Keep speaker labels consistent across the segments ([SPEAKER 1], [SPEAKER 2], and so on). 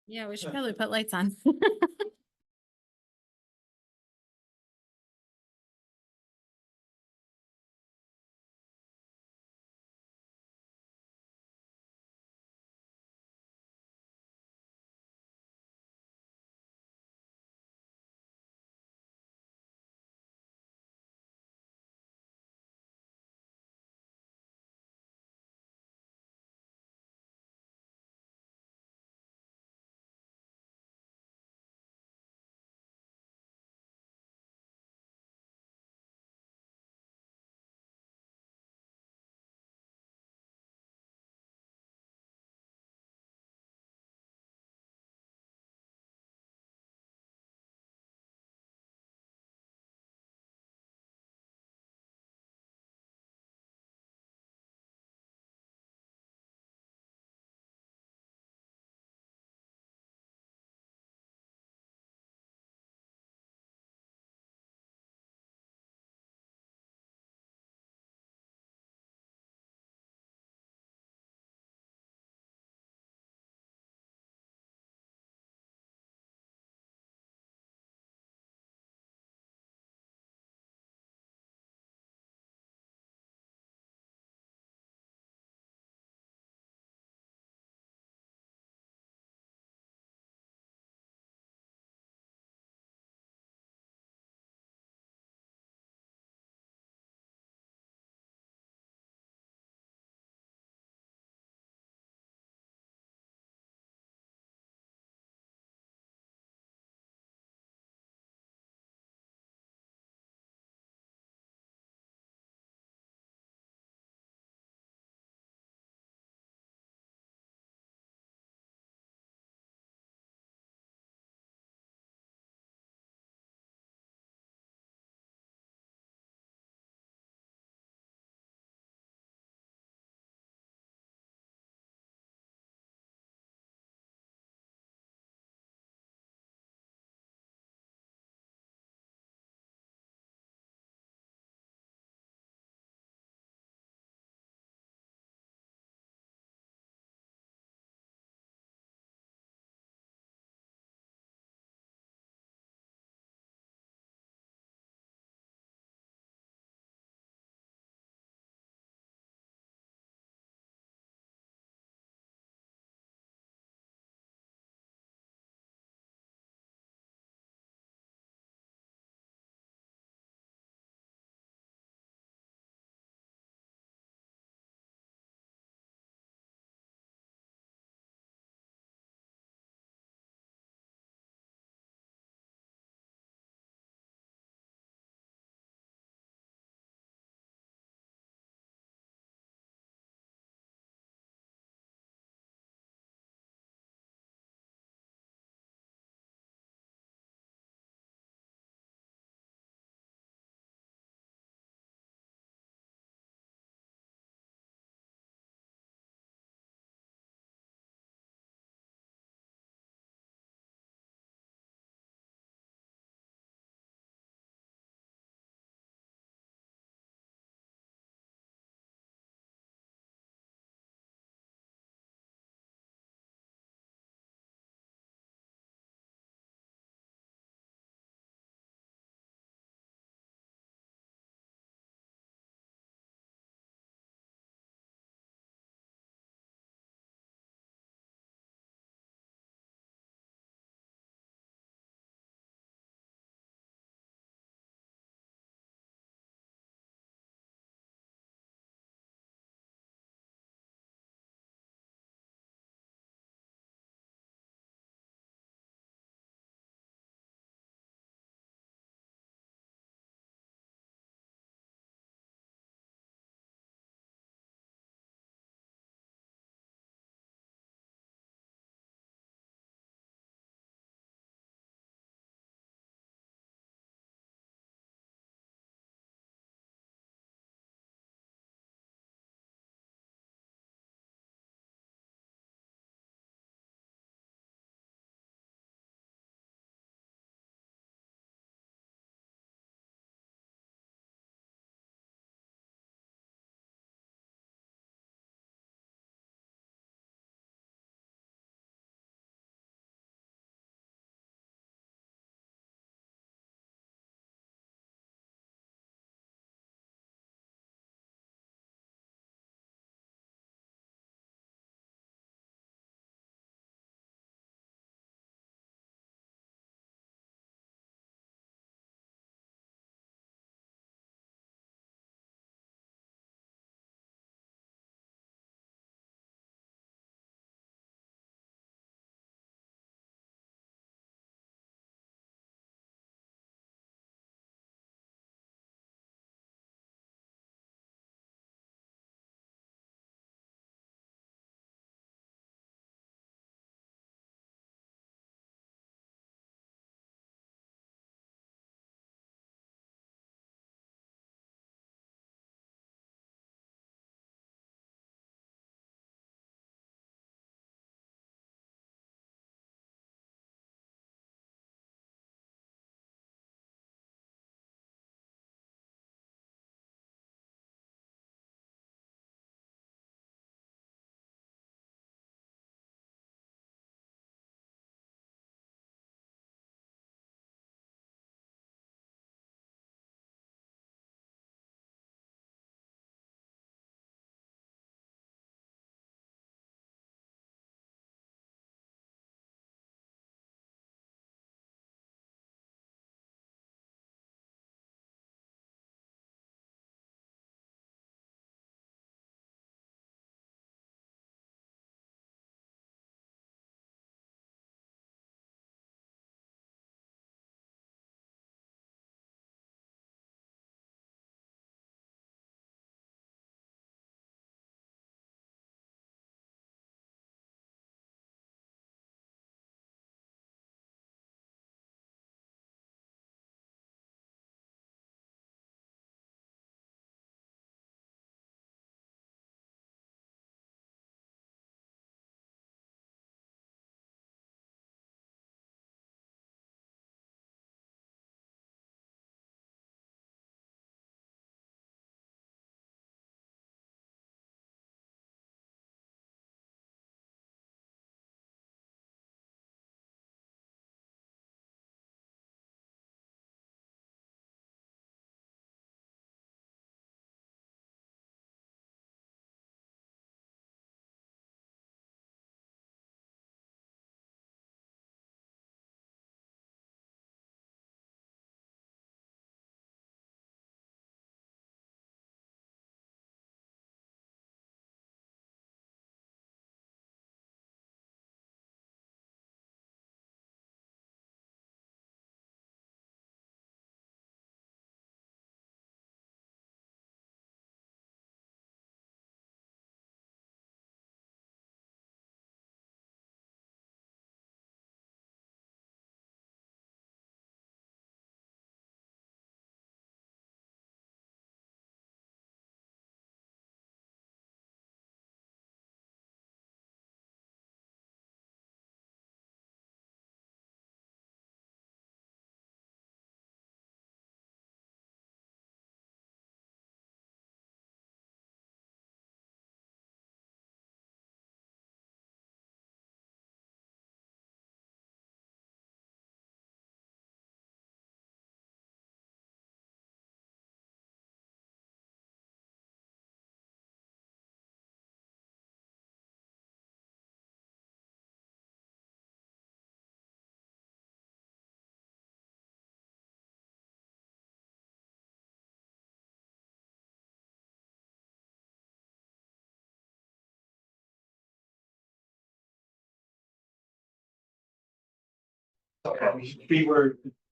[SPEAKER 1] Yeah, we should probably put lights on.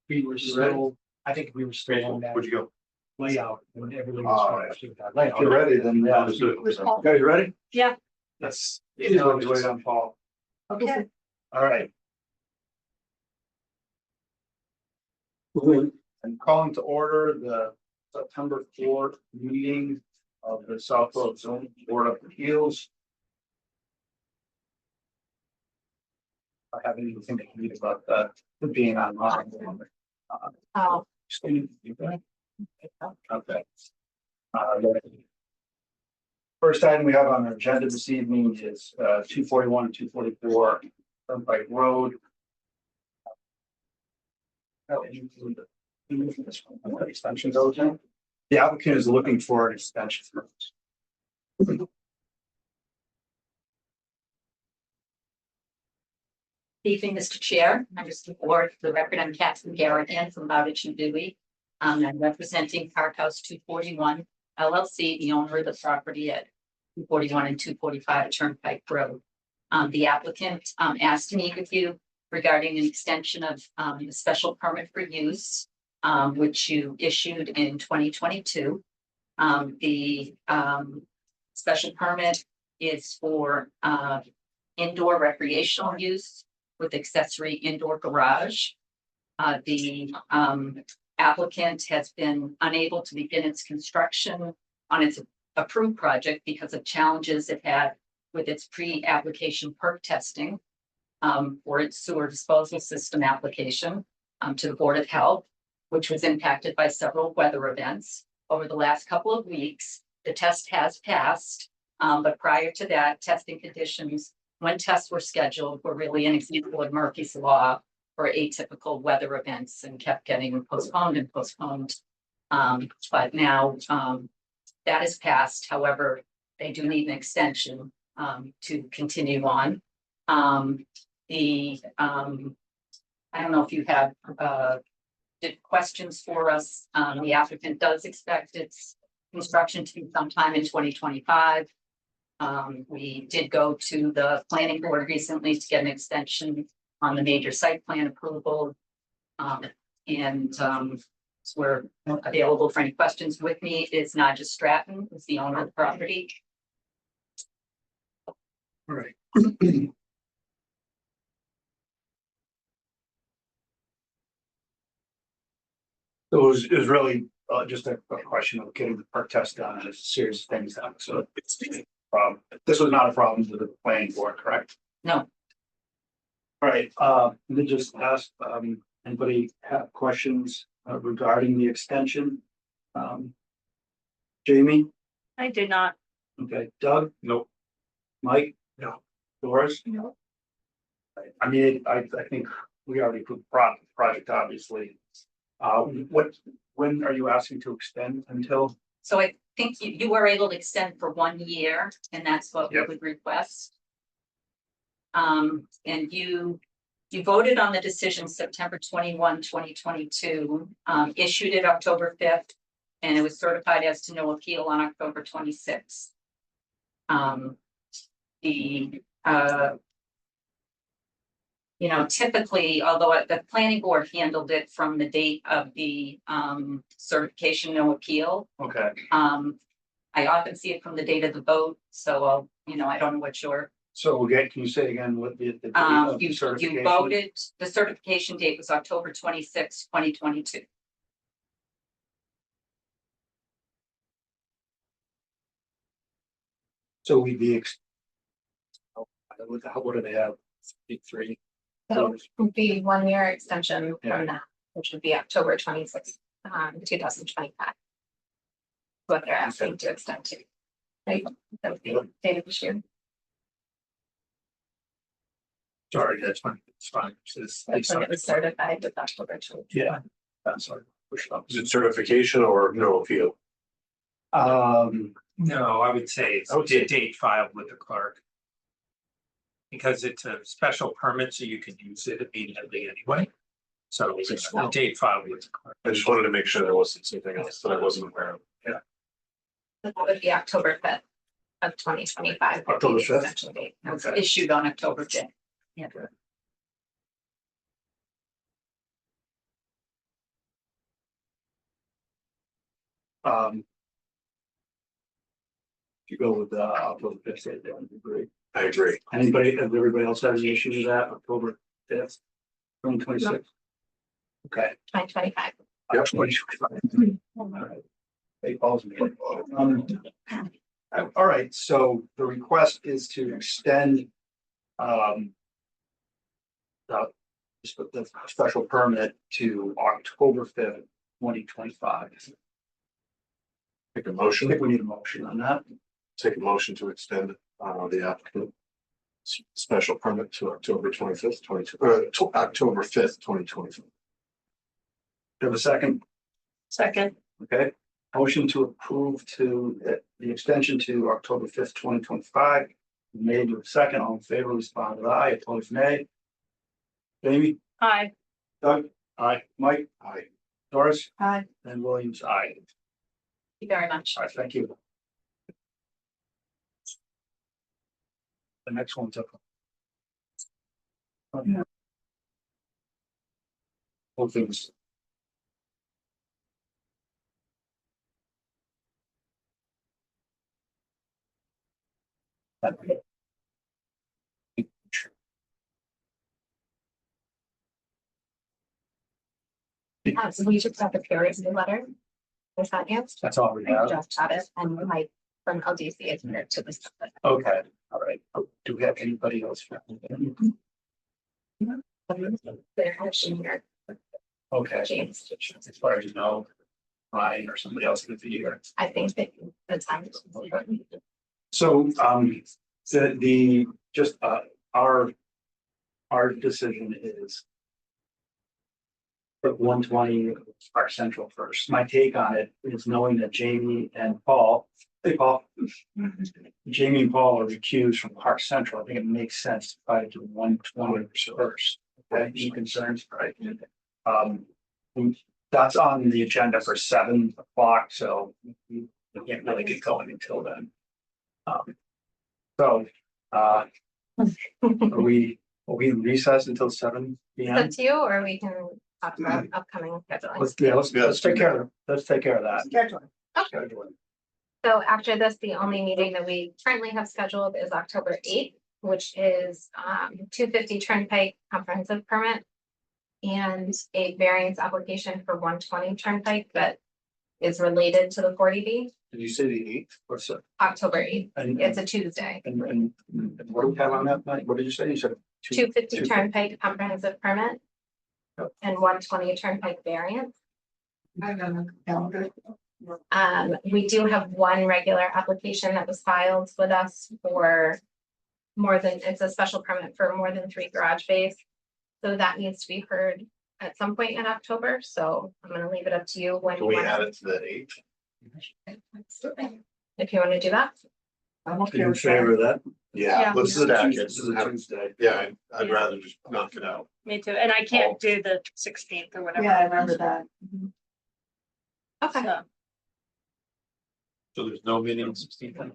[SPEAKER 1] we were still, I think we were still on that
[SPEAKER 2] Where'd you go?
[SPEAKER 1] layout when everything
[SPEAKER 2] All
[SPEAKER 1] was
[SPEAKER 2] right.
[SPEAKER 1] finished with that layout.
[SPEAKER 2] If you're ready, then
[SPEAKER 1] Yeah.
[SPEAKER 2] guys ready?
[SPEAKER 3] Yeah.
[SPEAKER 2] Yes. Please don't wait on Paul.
[SPEAKER 3] Okay.
[SPEAKER 2] All right. I'm calling to order the September 4th meeting of the South Road Zoning Board of Appeals. I have anything to read about that being online.
[SPEAKER 3] Oh.
[SPEAKER 2] Okay. First item we have on our agenda this evening is 241 and 244 Turnpike Road. Extension goes in. The applicant is looking for an extension.
[SPEAKER 3] Evening, Mr. Chair, members of the board. For the record, I'm Catherine Garrett from Bowditch and Dewey. I'm representing Park House 241 LLC, the owner of the property at 241 and 245 Turnpike Road. The applicant asked to meet with you regarding an extension of the special permit for use, which you issued in 2022. The special permit is for indoor recreational use with accessory indoor garage. The applicant has been unable to begin its construction on its approved project because of challenges it had with its pre-application perk testing for its sewer disposal system application to the Board of Health, which was impacted by several weather events. Over the last couple of weeks, the test has passed, but prior to that, testing conditions, when tests were scheduled, were really an example of Murphy's Law for atypical weather events and kept getting postponed and postponed. But now that is passed. However, they do need an extension to continue on. I don't know if you have questions for us. The applicant does expect its construction to be sometime in 2025. We did go to the planning board recently to get an extension on the major site plan approval. We're available for any questions. With me is Nadja Stratton, who's the owner of the property.
[SPEAKER 2] All right. So it was really just a question of getting the perk test done and a series of things done. So it's a problem. This was not a problem to the planning board, correct?
[SPEAKER 3] No.
[SPEAKER 2] All right. Let me just ask, anybody have questions regarding the extension? Jamie?
[SPEAKER 3] I did not.
[SPEAKER 2] Okay. Doug? Nope. Mike?
[SPEAKER 1] No.
[SPEAKER 2] Doris?
[SPEAKER 3] No.
[SPEAKER 2] I mean, I think we already put the project, obviously. When are you asking to extend until?
[SPEAKER 3] So I think you were able to extend for 1 year, and that's what we would request. And you voted on the decision September 21, 2022, issued it October 5th, and it was certified as to no appeal on October 26th. Typically, although the planning board handled it from the date of the certification no appeal.
[SPEAKER 2] Okay.
[SPEAKER 3] I often see it from the date of the vote, so I don't know what your.
[SPEAKER 2] So again, can you say again what the date of the certification?
[SPEAKER 3] You voted, the certification date was October 26, 2022.
[SPEAKER 2] So we'd be, what do they have? 3.
[SPEAKER 4] So it would be 1 year extension from that, which would be October 26th, 2025. What they're asking to extend to. Right? That would be the date of issue.
[SPEAKER 2] Sorry, that's fine. It's fine.
[SPEAKER 4] That's when it was certified with October 20.
[SPEAKER 2] Yeah, that's sorry. Push it up.
[SPEAKER 5] Is it certification or no appeal?
[SPEAKER 1] No, I would say it's a date filed with the clerk. Because it's a special permit, so you can use it immediately anyway. So it's a date filed with the clerk.
[SPEAKER 5] I just wanted to make sure there wasn't something else that I wasn't aware of.
[SPEAKER 4] So that would be October 5th of 2025. would be
[SPEAKER 2] October
[SPEAKER 4] the
[SPEAKER 2] 5th?
[SPEAKER 4] extension date.
[SPEAKER 3] It was issued on October 5th. Yeah.
[SPEAKER 2] If you go with October fifth, that would be great.
[SPEAKER 5] I agree.
[SPEAKER 2] Anybody, has everybody else has any issue with that, October fifth, 2026? Okay.
[SPEAKER 4] 2025.
[SPEAKER 5] Yep.
[SPEAKER 2] 2025. All right. Hey, Paul's me. All right, so the request is to extend the special permit to October fifth, 2025.
[SPEAKER 5] Take a
[SPEAKER 2] I
[SPEAKER 5] motion,
[SPEAKER 2] think we need a motion on that.
[SPEAKER 5] take a motion to extend the applicant special permit to October 25th, October 5th, 2025.
[SPEAKER 2] Do you have a second?
[SPEAKER 3] Second.
[SPEAKER 2] Okay, motion to approve to the extension to October fifth, 2025. Made with a second, all in favor, respond with aye, opposed nay. Jamie,
[SPEAKER 3] Aye.
[SPEAKER 2] Doug? Aye. Mike?
[SPEAKER 5] Aye.
[SPEAKER 2] Doris?
[SPEAKER 3] Aye.
[SPEAKER 2] And Williams, aye.
[SPEAKER 3] Thank you very much.
[SPEAKER 2] All right, thank you. The next one's up. Both things.
[SPEAKER 4] So we just got the peer review letter. Is that you?
[SPEAKER 2] That's all we
[SPEAKER 4] I
[SPEAKER 2] have.
[SPEAKER 4] just got it and my from LDC is here to this.
[SPEAKER 2] Okay, all right. Do we have anybody else?
[SPEAKER 4] They're actually here,
[SPEAKER 2] Okay.
[SPEAKER 4] James.
[SPEAKER 2] As far as you know, Ryan or somebody else could be here.
[SPEAKER 4] I think that the time.
[SPEAKER 2] So, just, our decision is. Put 120 Park Central first. My take on it is knowing that Jamie and Paul, hey, Paul. Jamie and Paul are recused from Park Central. I think it makes sense to try to do 120 first. Okay, any concerns, right? That's on the agenda for 7 o'clock, so we can't really get going until then. Are we recessed until 7
[SPEAKER 4] It's
[SPEAKER 2] p.m.?
[SPEAKER 4] up to you, or we can talk about upcoming scheduling.
[SPEAKER 2] Let's take care of that.
[SPEAKER 3] Scheduling.
[SPEAKER 2] Scheduling.
[SPEAKER 4] So after this, the only meeting that we currently have scheduled is October 8th, which is 250 Turnpike comprehensive permit. And a variance application for 120 Turnpike that is related to the 40B,
[SPEAKER 2] Did you say the 8th or so?
[SPEAKER 4] October 8th.
[SPEAKER 2] And
[SPEAKER 4] It's a Tuesday.
[SPEAKER 2] what do we have on that night? What did you say? You said
[SPEAKER 4] 250 Turnpike comprehensive permit.
[SPEAKER 2] Yep.
[SPEAKER 4] And 120 Turnpike variance.
[SPEAKER 3] I got a calendar.
[SPEAKER 4] We do have one regular application that was filed with us for it's a special permit for more than 3 garage bays. So that needs to be heard at some point in October, so I'm gonna leave it up to you when
[SPEAKER 5] Can
[SPEAKER 4] you
[SPEAKER 5] we
[SPEAKER 4] wanna,
[SPEAKER 5] add it to the 8th?
[SPEAKER 4] if you wanna do that.
[SPEAKER 3] I'm
[SPEAKER 2] Are you in favor of that?
[SPEAKER 5] Yeah, let's stack it.
[SPEAKER 2] This is a Tuesday.
[SPEAKER 5] Yeah, I'd rather just knock it out.
[SPEAKER 6] Me too, and I can't do the 16th or whatever.
[SPEAKER 3] Yeah, I remember that.
[SPEAKER 4] Okay,
[SPEAKER 6] So,
[SPEAKER 1] So there's no meeting on 16th.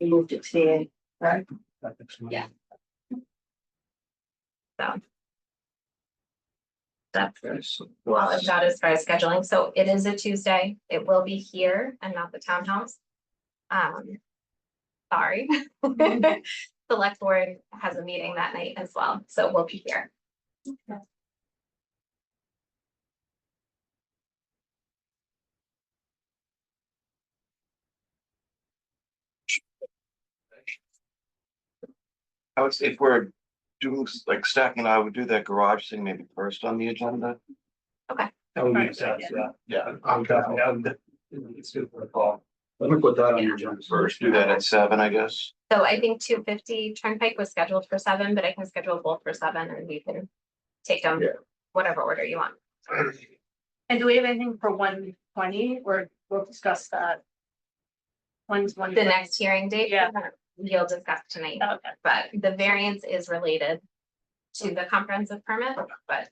[SPEAKER 3] We moved it to, right?
[SPEAKER 4] Yeah. so. That's all I've got as far as scheduling, so it is a Tuesday, it will be here and not the townhouse. Sorry. Select board has a meeting that night as well, so we'll be here.
[SPEAKER 7] I would say if we're doing like stacking, I would do that garage thing maybe first on the agenda.
[SPEAKER 2] That would make sense, yeah. Yeah, I'm definitely, it's good for the call. Let me put that on your agenda first.
[SPEAKER 7] Do that at 7, I guess.
[SPEAKER 4] So I think 250 Turnpike was scheduled for 7, but I can schedule both for 7 and we can take them
[SPEAKER 2] Yeah.
[SPEAKER 4] whatever order you want.
[SPEAKER 6] and do we have anything for 120, or we'll discuss that? When's one?
[SPEAKER 4] The next hearing date.
[SPEAKER 6] Yeah.
[SPEAKER 4] You'll discuss tonight,
[SPEAKER 6] Okay,
[SPEAKER 4] but the variance is related to the comprehensive permit, but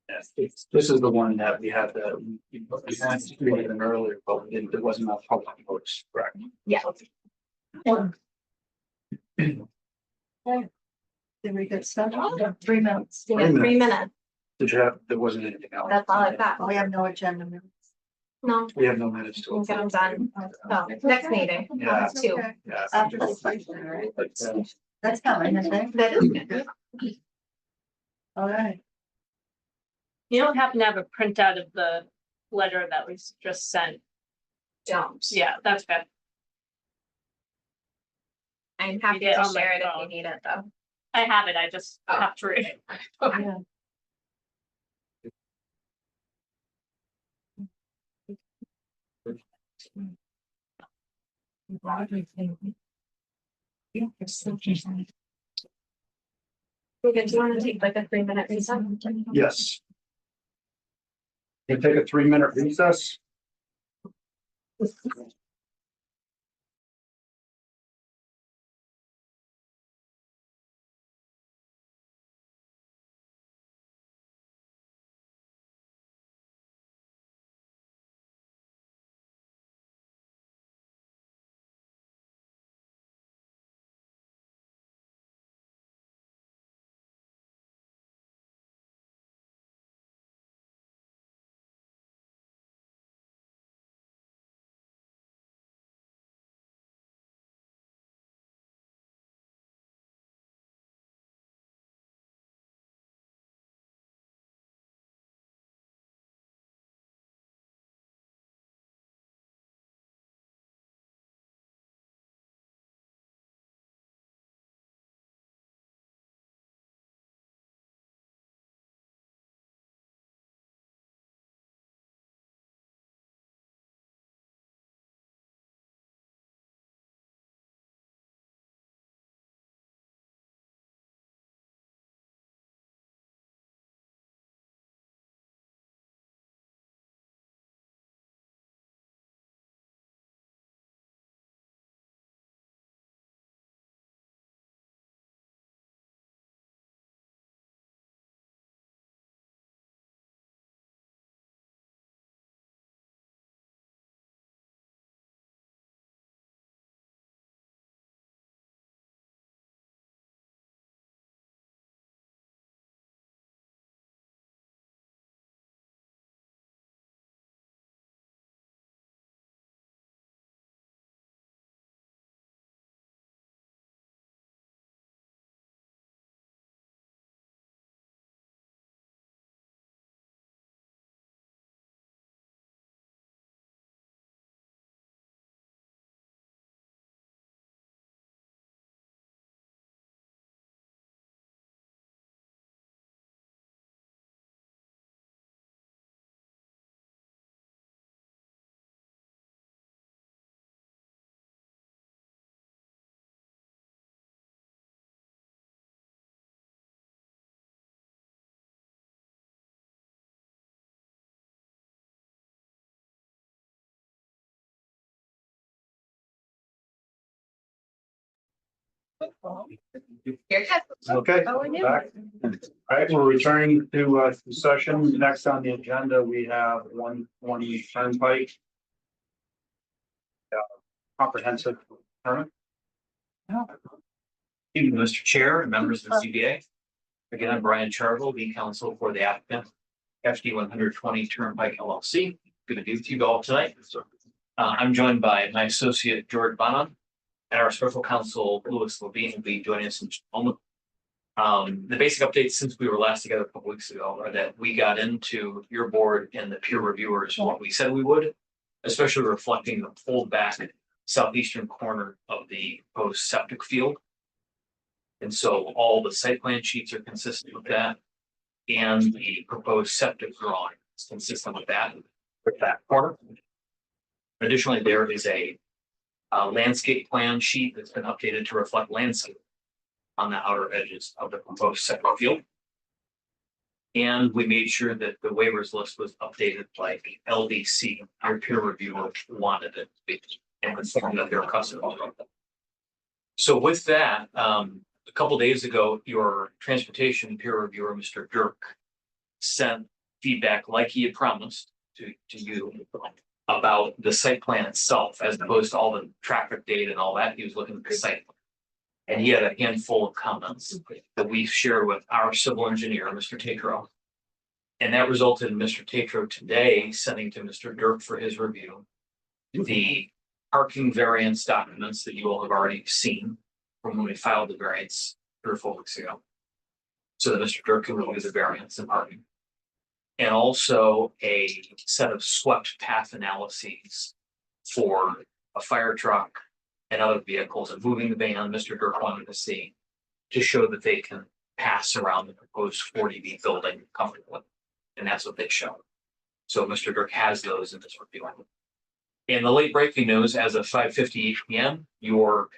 [SPEAKER 2] Yes, this is the one that we had we had to do it earlier, but there wasn't enough public votes, correct?
[SPEAKER 4] yeah.
[SPEAKER 3] Did we get started? 3 minutes.
[SPEAKER 4] You got 3 minutes.
[SPEAKER 2] Did you have, there wasn't anything else?
[SPEAKER 4] That's all I've got.
[SPEAKER 6] We have no agenda.
[SPEAKER 4] No,
[SPEAKER 2] We have no minutes to.
[SPEAKER 4] we'll get them done. Oh, next meeting.
[SPEAKER 2] Yeah.
[SPEAKER 4] Two.
[SPEAKER 2] Yeah.
[SPEAKER 6] After the question, right?
[SPEAKER 2] Yeah.
[SPEAKER 6] That's coming, isn't it?
[SPEAKER 4] That is good.
[SPEAKER 6] All right. You don't happen to have a printout of the letter that was just sent?
[SPEAKER 4] Don't.
[SPEAKER 6] Yeah, that's good.
[SPEAKER 4] I'm happy
[SPEAKER 6] get
[SPEAKER 4] to
[SPEAKER 6] on my
[SPEAKER 4] share it if you
[SPEAKER 6] phone.
[SPEAKER 4] need it though.
[SPEAKER 6] I have it, I just
[SPEAKER 4] Oh.
[SPEAKER 6] have to read it.
[SPEAKER 4] Okay. Okay, do you want to take like a 3-minute recess?
[SPEAKER 2] Yes. You take a 3-minute recess.
[SPEAKER 4] Here it is.
[SPEAKER 2] Okay.
[SPEAKER 6] Oh, and
[SPEAKER 2] Back. All right, we're returning to session. Next on the agenda, we have 120 Turnpike. Comprehensive permit.
[SPEAKER 8] Thank you, Mr. Chair and members of the CBA. Again, I'm Brian Charvel, the counsel for the applicant, FD 120 Turnpike LLC. Good to be with you all tonight. I'm joined by my associate George Bonan and our special counsel Louis Levine will be joining us in just a moment. The basic updates since we were last together a couple weeks ago are that we got into your board and the peer reviewers what we said we would, especially reflecting the pulled back southeastern corner of the proposed septic field. And so all the site plan sheets are consistent with that. And the proposed septic drawing is consistent with that corner. Additionally, there is a landscape plan sheet that's been updated to reflect landscape on the outer edges of the proposed septic field. And we made sure that the waivers list was updated like LDC, our peer reviewer wanted it to be, and confirmed that they're customers. So with that, a couple days ago, your transportation peer reviewer, Mr. Dirk, sent feedback like he had promised to you about the site plan itself, as opposed to all the traffic data and all that. He was looking at the site. And he had a handful of comments that we shared with our civil engineer, Mr. Tatro. And that resulted in Mr. Tatro today sending to Mr. Dirk for his review the parking variance documents that you all have already seen from when we filed the variance 3 or 4 weeks ago. So that Mr. Dirk can review the variance and parking. And also a set of swept path analyses for a fire truck and other vehicles and moving the van Mr. Dirk wanted to see to show that they can pass around the proposed 40B building comfortably. And that's what they show. So Mr. Dirk has those in this review. And the late breaking news, as of 5:58 PM, your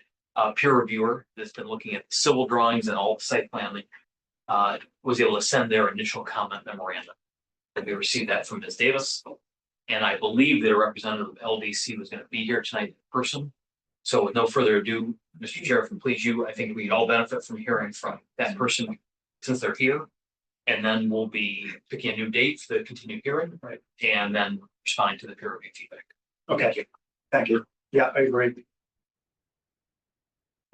[SPEAKER 8] peer reviewer that's been looking at civil drawings and all the site planning was able to send their initial comment memorandum. And we received that from Ms. Davis. And I believe that a representative of LDC was going to be here tonight in person. So with no further ado, Mr. Chair, if it please you, I think we'd all benefit from hearing from that person since they're here. And then we'll be picking a new date for the continued hearing, right? And then responding to the peer review feedback.
[SPEAKER 2] Okay, thank you. Yeah, I agree.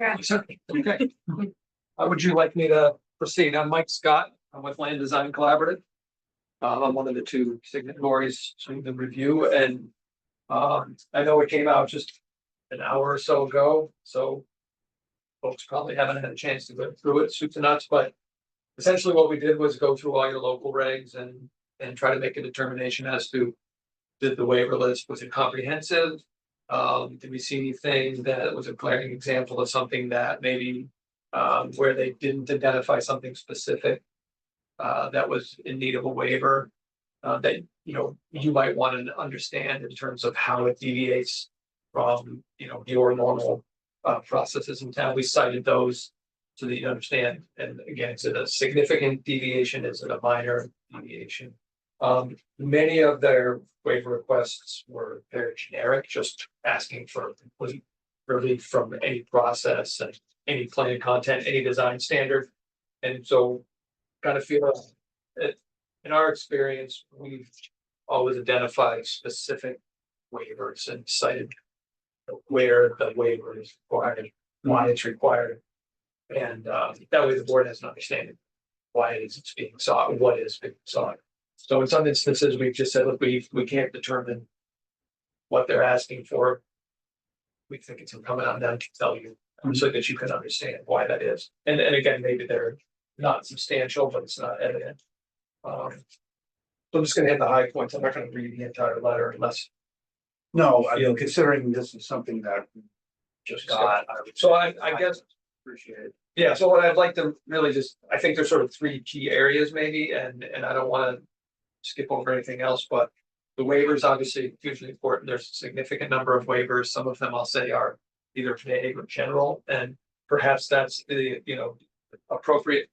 [SPEAKER 9] Okay. How would you like me to proceed? I'm Mike Scott. I'm with Land Design Collaborative. I'm one of the 2 signatories to the review, and I know it came out just an hour or so ago, so folks probably haven't had a chance to go through it soup to nuts, but essentially what we did was go through all your local regs and try to make a determination as to, did the waiver list, was it comprehensive? Did we see anything that was a glaring example of something that maybe where they didn't identify something specific that was in need of a waiver that you might want to understand in terms of how it deviates from your normal processes in town. We cited those so that you understand. And again, is it a significant deviation? Is it a minor deviation? Many of their waiver requests were very generic, just asking for complete relief from any process and any plan content, any design standard. And so kind of feel that in our experience, we've always identified specific waivers and cited where the waiver is required, why it's required. And that way the board has an understanding why it is it's being sought, what is being sought. So in some instances, we've just said, look, we can't determine what they're asking for. We think it's incumbent on them to tell you so that you can understand why that is. And again, maybe they're not substantial, but it's not evident. So I'm just gonna hit the high points. I'm not gonna read the entire letter unless.
[SPEAKER 2] No, I mean, considering this is something that we just got.
[SPEAKER 9] So I guess,
[SPEAKER 2] Appreciate it.
[SPEAKER 9] yeah, so what I'd like to really just, I think there's sort of 3 key areas maybe, and I don't wanna skip over anything else, but the waivers obviously hugely important. There's a significant number of waivers. Some of them I'll say are either vague or general, and perhaps that's the appropriate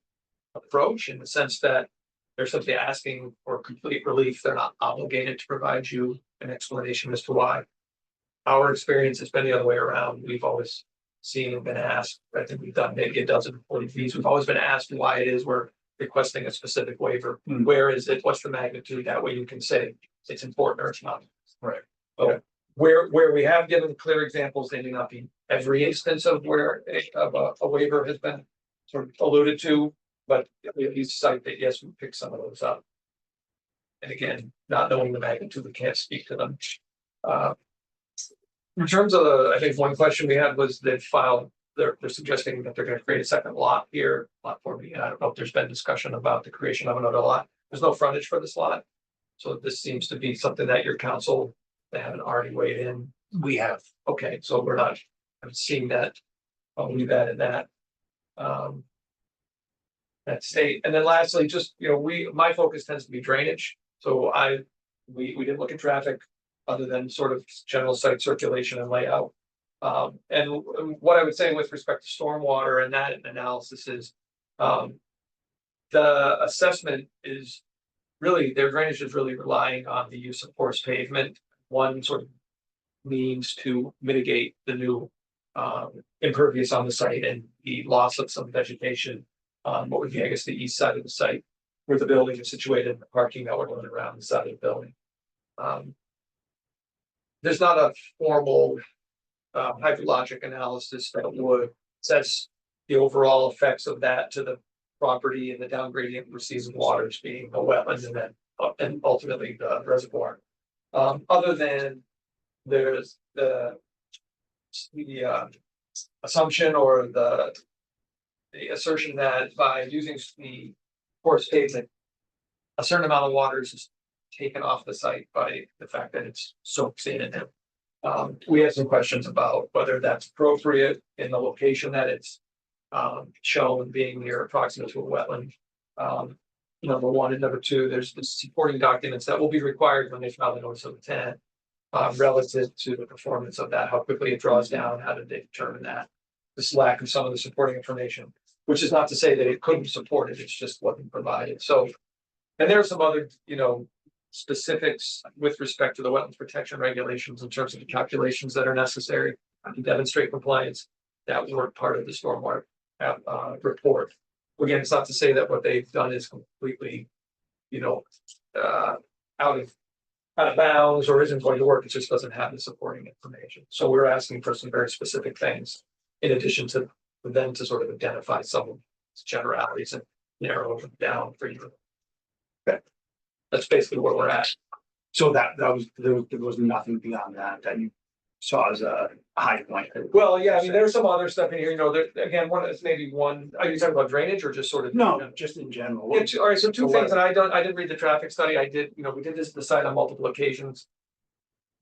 [SPEAKER 9] approach in the sense that they're simply asking for complete relief. They're not obligated to provide you an explanation as to why. Our experience has been the other way around. We've always seen and been asked, I think we've done maybe a dozen 40Bs. We've always been asked why it is we're requesting a specific waiver. Where is it? What's the magnitude? That way you can say it's important or it's not.
[SPEAKER 2] Right.
[SPEAKER 9] Okay. Where we have given clear examples, they may not be every instance of where a waiver has been sort of alluded to, but we at least cite that, yes, we pick some of those up. And again, not knowing the magnitude, we can't speak to them. In terms of I think one question we had was they filed, they're suggesting that they're going to create a second lot here, lot 4B. And I don't know if there's been discussion about the creation of another lot. There's no frontage for this lot. So this seems to be something that your council, they haven't already weighed in.
[SPEAKER 1] We have.
[SPEAKER 9] Okay, so we're not seeing that. I'll leave that in that. That state. And then lastly, just, my focus tends to be drainage. So we didn't look at traffic other than sort of general site circulation and layout. And what I would say with respect to stormwater and that analysis is, the assessment is really, their drainage is really relying on the use of porous pavement. One sort of means to mitigate the new impervious on the site and the loss of some vegetation on what would be, I guess, the east side of the site where the building is situated and the parking that we're going around the side of the building. There's not a formal hydrologic analysis that would assess the overall effects of that to the property and the down gradient receives waters being a wetland and then, and ultimately the reservoir. Other than there's the assumption or the assertion that by using the porous pavement, a certain amount of water is just taken off the site by the fact that it's soaks in and we have some questions about whether that's appropriate in the location that it's shown being near proximate to a wetland. Number one, and number two, there's the supporting documents that will be required when they file the notice of intent. Relative to the performance of that, how quickly it draws down, how did they determine that? This lack of some of the supporting information, which is not to say that it couldn't support it, it's just wasn't provided. So, and there are some other, specifics with respect to the wetlands protection regulations in terms of the calculations that are necessary to demonstrate compliance that weren't part of the stormwater report. Again, it's not to say that what they've done is completely, out of bounds or isn't going to work. It just doesn't have the supporting information. So we're asking for some very specific things in addition to them to sort of identify some of the generalities and narrow them down for you. Okay. That's basically where we're at.
[SPEAKER 2] So that was, there was nothing beyond that you saw as a high point.
[SPEAKER 9] Well, yeah, I mean, there's some other stuff in here, again, are you talking about drainage or just sort of?
[SPEAKER 2] No, just in general.
[SPEAKER 9] Yeah, all right, so two things, and I didn't read the traffic study, we did this at the site on multiple occasions.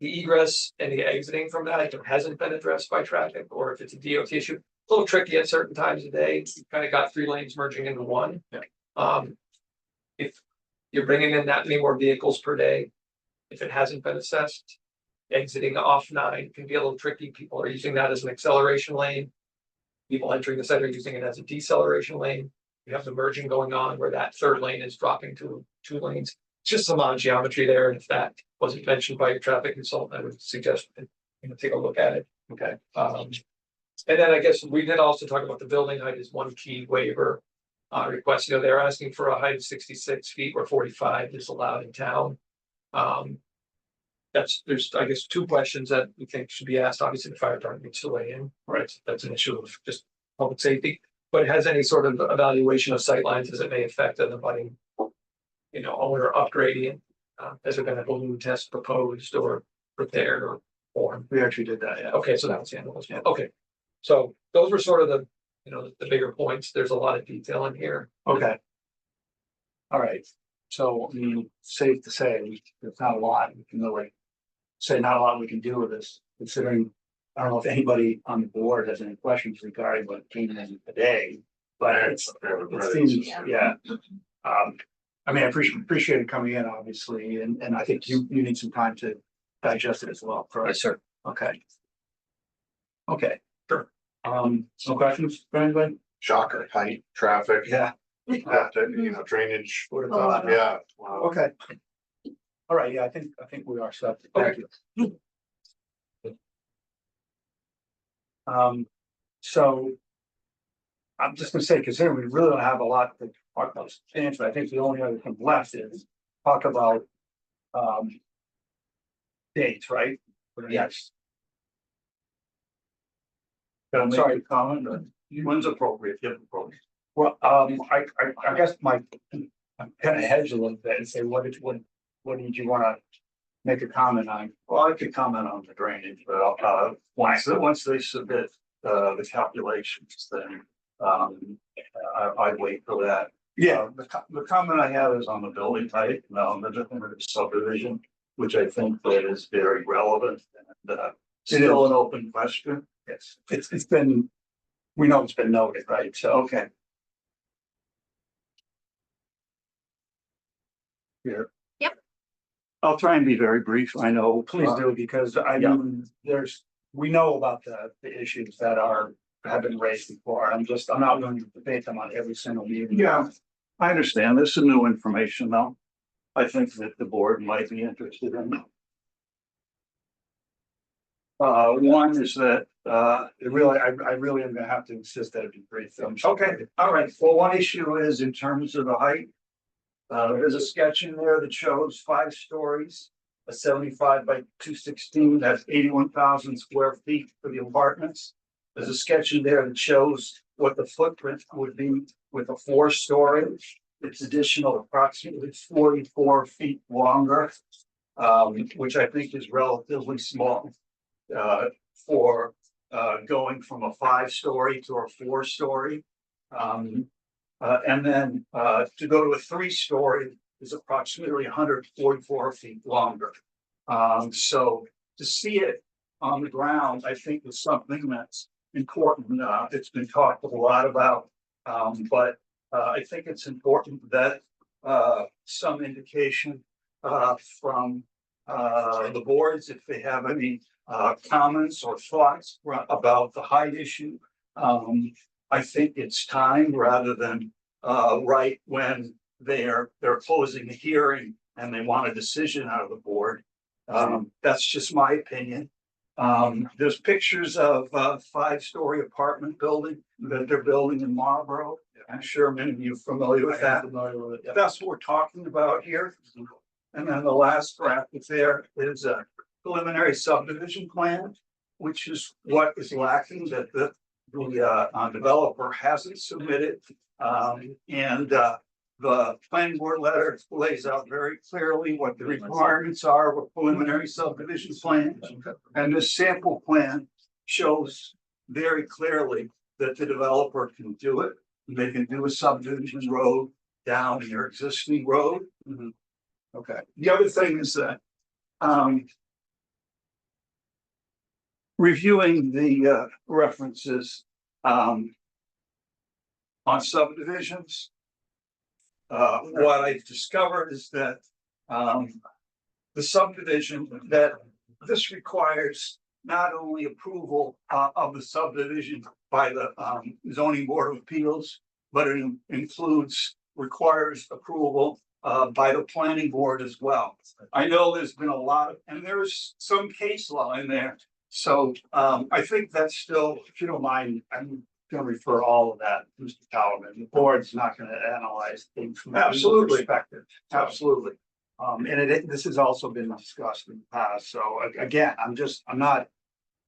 [SPEAKER 9] The egress and the exiting from that, if it hasn't been addressed by traffic, or if it's a DOT issue, a little tricky at certain times of day, you kind of got 3 lanes merging into one.
[SPEAKER 2] Yeah.
[SPEAKER 9] If you're bringing in that many more vehicles per day, if it hasn't been assessed, exiting off 9 can be a little tricky. People are using that as an acceleration lane. People entering the site are using it as a deceleration lane. You have the merging going on where that 3rd lane is dropping to 2 lanes. It's just some odd geometry there. And if that wasn't mentioned by your traffic consultant, I would suggest take a look at it.
[SPEAKER 2] Okay.
[SPEAKER 9] And then I guess we did also talk about the building height is one key waiver request. They're asking for a height of 66 feet where 45 is allowed in town. There's, I guess, 2 questions that we think should be asked. Obviously, the fire department needs to weigh in, right? That's an issue of just public safety. But it has any sort of evaluation of sightlines as it may affect the budding, owner upgrading. Has there been a balloon test proposed or prepared or formed?
[SPEAKER 2] We actually did that, yeah.
[SPEAKER 9] Okay, so that was the end of those. Okay. So those were sort of the bigger points. There's a lot of detail in here.
[SPEAKER 2] Okay. All right. So, safe to say, there's not a lot we can really say, not a lot we can do with this, considering, I don't know if anybody on the board has any questions regarding what came in today, but it seems, yeah. I appreciate it coming in, obviously, and I think you need some time to digest it as well, correct?
[SPEAKER 8] Yes, sir.
[SPEAKER 2] Okay. Okay, sure. No questions for anybody?
[SPEAKER 5] Shocker, height, traffic,
[SPEAKER 2] Yeah.
[SPEAKER 5] Drainage.
[SPEAKER 2] Would have thought.
[SPEAKER 5] Yeah. Wow.
[SPEAKER 2] Okay. All right, yeah, I think we are set. Thank you. So. I'm just gonna say, considering we really don't have a lot to talk about substantially, I think the only other thing left is talk about. Dates, right?
[SPEAKER 8] Yes.
[SPEAKER 2] I'm sorry, comment,
[SPEAKER 5] When's appropriate, if appropriate.
[SPEAKER 2] well, I guess I'm kind of hedge a little bit and say, what did you wanna make a comment on?
[SPEAKER 5] Well, I could comment on the drainage, but once they submit the calculations, then I'd wait for that.
[SPEAKER 2] Yeah,
[SPEAKER 5] The comment I have is on the building height, the definitive subdivision, which I think that is very relevant and still an open question.
[SPEAKER 2] yes, it's been, we know it's been noted, right? So,
[SPEAKER 5] Okay.
[SPEAKER 2] here.
[SPEAKER 4] Yep.
[SPEAKER 5] I'll try and be very brief. I know.
[SPEAKER 2] Please do, because I mean, we know about the issues that have been raised before. I'm not going to debate them on every single meeting.
[SPEAKER 5] Yeah, I understand. This is new information, though. I think that the board might be interested in. One is that,
[SPEAKER 2] I really am gonna have to insist that it be brief.
[SPEAKER 5] okay, all right. Well, one issue is in terms of the height. There's a sketch in there that shows 5 stories, a 75 by 216, that's 81,000 square feet for the apartments. There's a sketch in there that shows what the footprint would be with a 4-story. It's additional approximately 44 feet longer, which I think is relatively small for going from a 5-story to a 4-story. And then to go to a 3-story is approximately 144 feet longer. So to see it on the ground, I think is something that's important. It's been talked a lot about, but I think it's important that some indication from the boards, if they have any comments or thoughts about the height issue. I think it's time rather than right when they're closing the hearing and they want a decision out of the board. That's just my opinion. There's pictures of a 5-story apartment building that they're building in Marlboro. I'm sure many of you are familiar with that. That's what we're talking about here. And then the last graphic there is a preliminary subdivision plan, which is what is lacking, that the developer hasn't submitted. The planning board letter lays out very clearly what the requirements are of a preliminary subdivision plan. And this sample plan shows very clearly that the developer can do it. They can do a subdivision road down your existing road. Okay. The other thing is that reviewing the references on subdivisions, what I've discovered is that the subdivision, that this requires not only approval of the subdivision by the zoning board of appeals, but it requires approval by the planning board as well. I know there's been a lot of, and there's some case law in there. So I think that's still, if you don't mind, I'm going to refer all of that to Mr. Talman. The board's not going to analyze things from a legal perspective. Absolutely. And this has also been discussed in the past. So again, I'm not,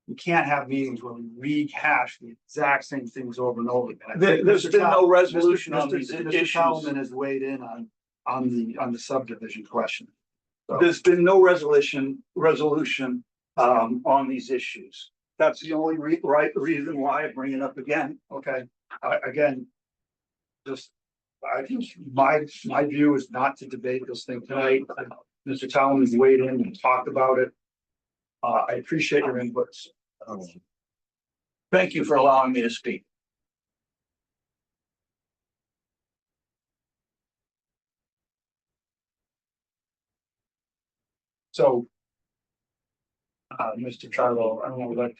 [SPEAKER 5] we can't have meetings where we rehash the exact same things over and over again. There's been no resolution on these issues. Mr. Talman has weighed in on the subdivision question. So there's been no resolution on these issues. That's the only reason why I bring it up again. Okay. Again, just I think my view is not to debate this thing tonight. Mr. Talman's weighed in and talked about it. I appreciate your inputs. Thank you for allowing me to speak. So, Mr. Charlo, I don't know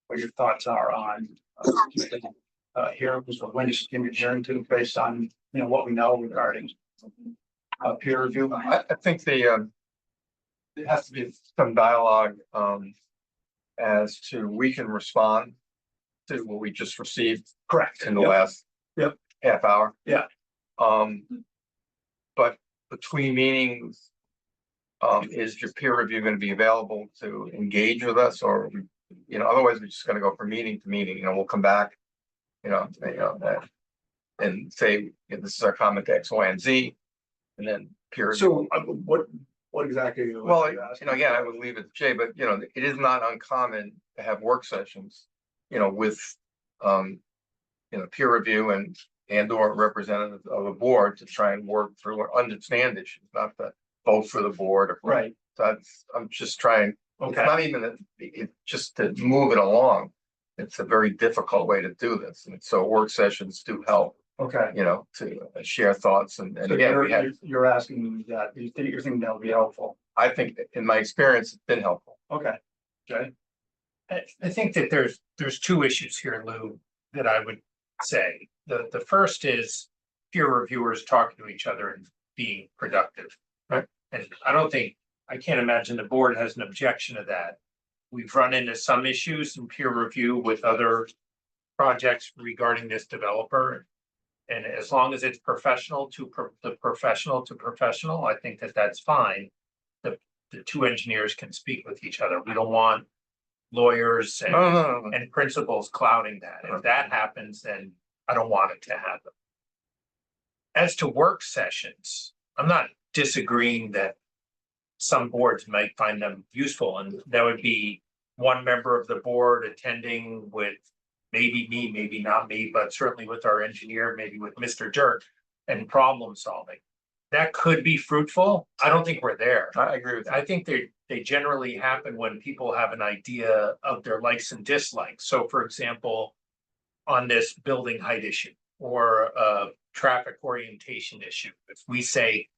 [SPEAKER 5] what your thoughts are on here, when is can be adjourned to based on what we know regarding peer review.
[SPEAKER 10] I think there has to be some dialogue as to we can respond to what we just received.
[SPEAKER 5] Correct.
[SPEAKER 10] In the last half hour.
[SPEAKER 5] Yeah.
[SPEAKER 10] But between meetings, is your peer review going to be available to engage with us, or otherwise we're just going to go from meeting to meeting. We'll come back, and say this is our comment to X, Y, and Z, and then peer review.
[SPEAKER 5] So what exactly are you?
[SPEAKER 10] Well, again, I would leave it to Jay, but it is not uncommon to have work sessions, with peer review and or representatives of a board to try and work through or understand issues, not to vote for the board or
[SPEAKER 5] right.
[SPEAKER 10] I'm just trying. Okay. It's not even it's just to move it along. It's a very difficult way to do this, and so work sessions do help.
[SPEAKER 5] Okay.
[SPEAKER 10] To share thoughts and
[SPEAKER 5] so
[SPEAKER 10] again,
[SPEAKER 5] you're asking me that you're thinking that would be helpful.
[SPEAKER 10] I think in my experience, it's been helpful.
[SPEAKER 5] Okay. Jay?
[SPEAKER 1] I think that there's two issues here, Lou, that I would say. The first is peer reviewers talking to each other and being productive.
[SPEAKER 10] Right.
[SPEAKER 1] And I can't imagine the board has an objection to that. We've run into some issues in peer review with other projects regarding this developer. And as long as it's professional to professional, I think that's fine. The two engineers can speak with each other. We don't want lawyers and principals clouding that. If that happens, then I don't want it to happen. As to work sessions, I'm not disagreeing that some boards might find them useful, and that would be one member of the board attending with maybe me, maybe not me, but certainly with our engineer, maybe with Mr. Dirk, and problem solving. That could be fruitful. I don't think we're there.
[SPEAKER 10] I agree with that.
[SPEAKER 1] I think they generally happen when people have an idea of their likes and dislikes. So for example, on this building height issue or a traffic orientation issue, if we say,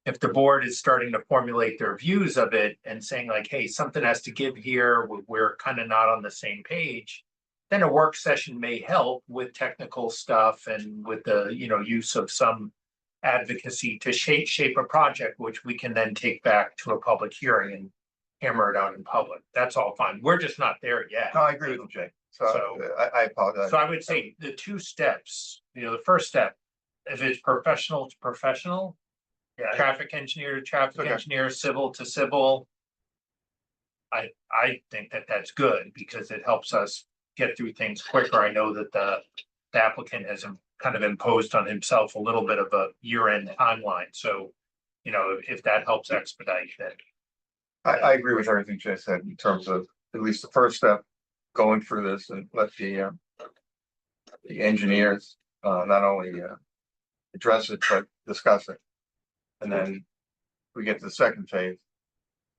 [SPEAKER 1] if the board is starting to formulate their views of it and saying like, hey, something has to give here, we're kind of not on the same page, then a work session may help with technical stuff and with the, use of some advocacy to shape a project, which we can then take back to a public hearing and hammer it out in public. That's all fine. We're just not there yet.
[SPEAKER 10] No, I agree with you, Jay. So
[SPEAKER 1] So-
[SPEAKER 10] I apologize.
[SPEAKER 1] So I would say the two steps, the first step, if it's professional to professional,
[SPEAKER 2] Yeah,
[SPEAKER 1] traffic engineer to traffic
[SPEAKER 10] Okay.
[SPEAKER 1] engineer, civil to civil. I think that that's good because it helps us get through things quicker. I know that the applicant has kind of imposed on himself a little bit of a year-end timeline. So, if that helps expedite that.
[SPEAKER 10] I agree with everything Jay said in terms of at least the first step, going through this and let the engineers, not only, address it, but discuss it. And then we get to the second phase,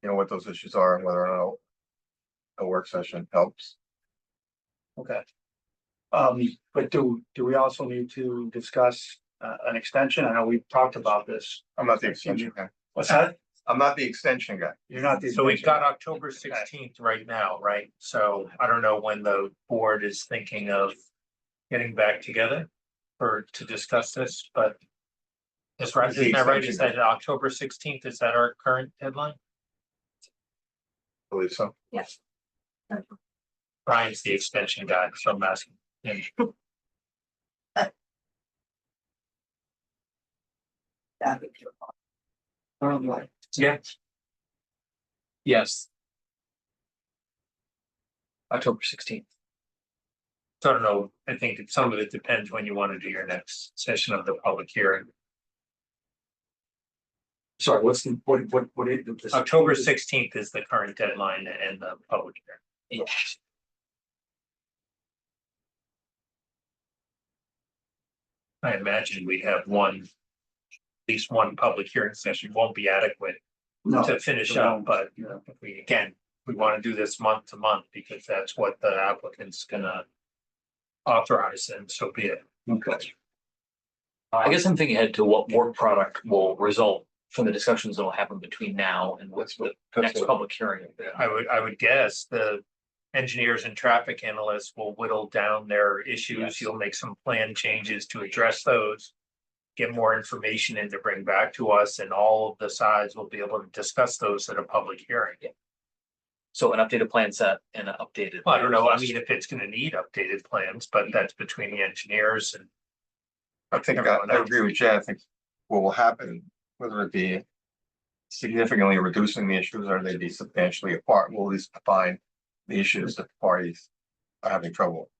[SPEAKER 10] what those issues are and whether or not a work session helps.
[SPEAKER 2] okay. But do we also need to discuss an extension? I know we've talked about this.
[SPEAKER 10] I'm not the extension guy.
[SPEAKER 2] What's that?
[SPEAKER 10] I'm not the extension guy.
[SPEAKER 2] You're not the.
[SPEAKER 1] So we've got October 16th right now, right? So I don't know when the board is thinking of getting back together to discuss this, but that's right, isn't that right? Is that October 16th? Is that our current deadline?
[SPEAKER 10] I believe so.
[SPEAKER 4] Yes.
[SPEAKER 1] Brian's the extension guy, so I'm asking him.
[SPEAKER 9] Yeah. Yes. October 16th.
[SPEAKER 1] So I don't know, I think some of it depends when you want to do your next session of the public hearing.
[SPEAKER 2] Sorry, what's the, what is this?
[SPEAKER 1] October 16th is the current deadline and the public hearing.
[SPEAKER 2] Yes.
[SPEAKER 1] I imagine we'd have at least one public hearing session won't be adequate
[SPEAKER 2] No.
[SPEAKER 1] to finish
[SPEAKER 2] no,
[SPEAKER 1] up, but
[SPEAKER 2] yeah.
[SPEAKER 1] if we want to do this month to month because that's what the applicant's gonna authorize, and so be it.
[SPEAKER 2] Okay.
[SPEAKER 8] I guess I'm thinking ahead to what work product will result from the discussions that will happen between now and what's the next public hearing.
[SPEAKER 1] I would guess the engineers and traffic analysts will whittle down their issues.
[SPEAKER 8] Yes.
[SPEAKER 1] You'll make some plan changes to address those. Get more information in to bring back to us, and all of the sides will be able to discuss those at a public hearing.
[SPEAKER 8] So an updated plan set and an updated.
[SPEAKER 1] Well, I don't know, I mean, if it's gonna need updated plans, but that's between the engineers and.
[SPEAKER 10] I think
[SPEAKER 1] Everyone
[SPEAKER 10] I
[SPEAKER 1] else.
[SPEAKER 10] agree with Jay. I think what will happen, whether it be significantly reducing the issues or they be substantially apart, we'll at least define the issues that the parties are having trouble.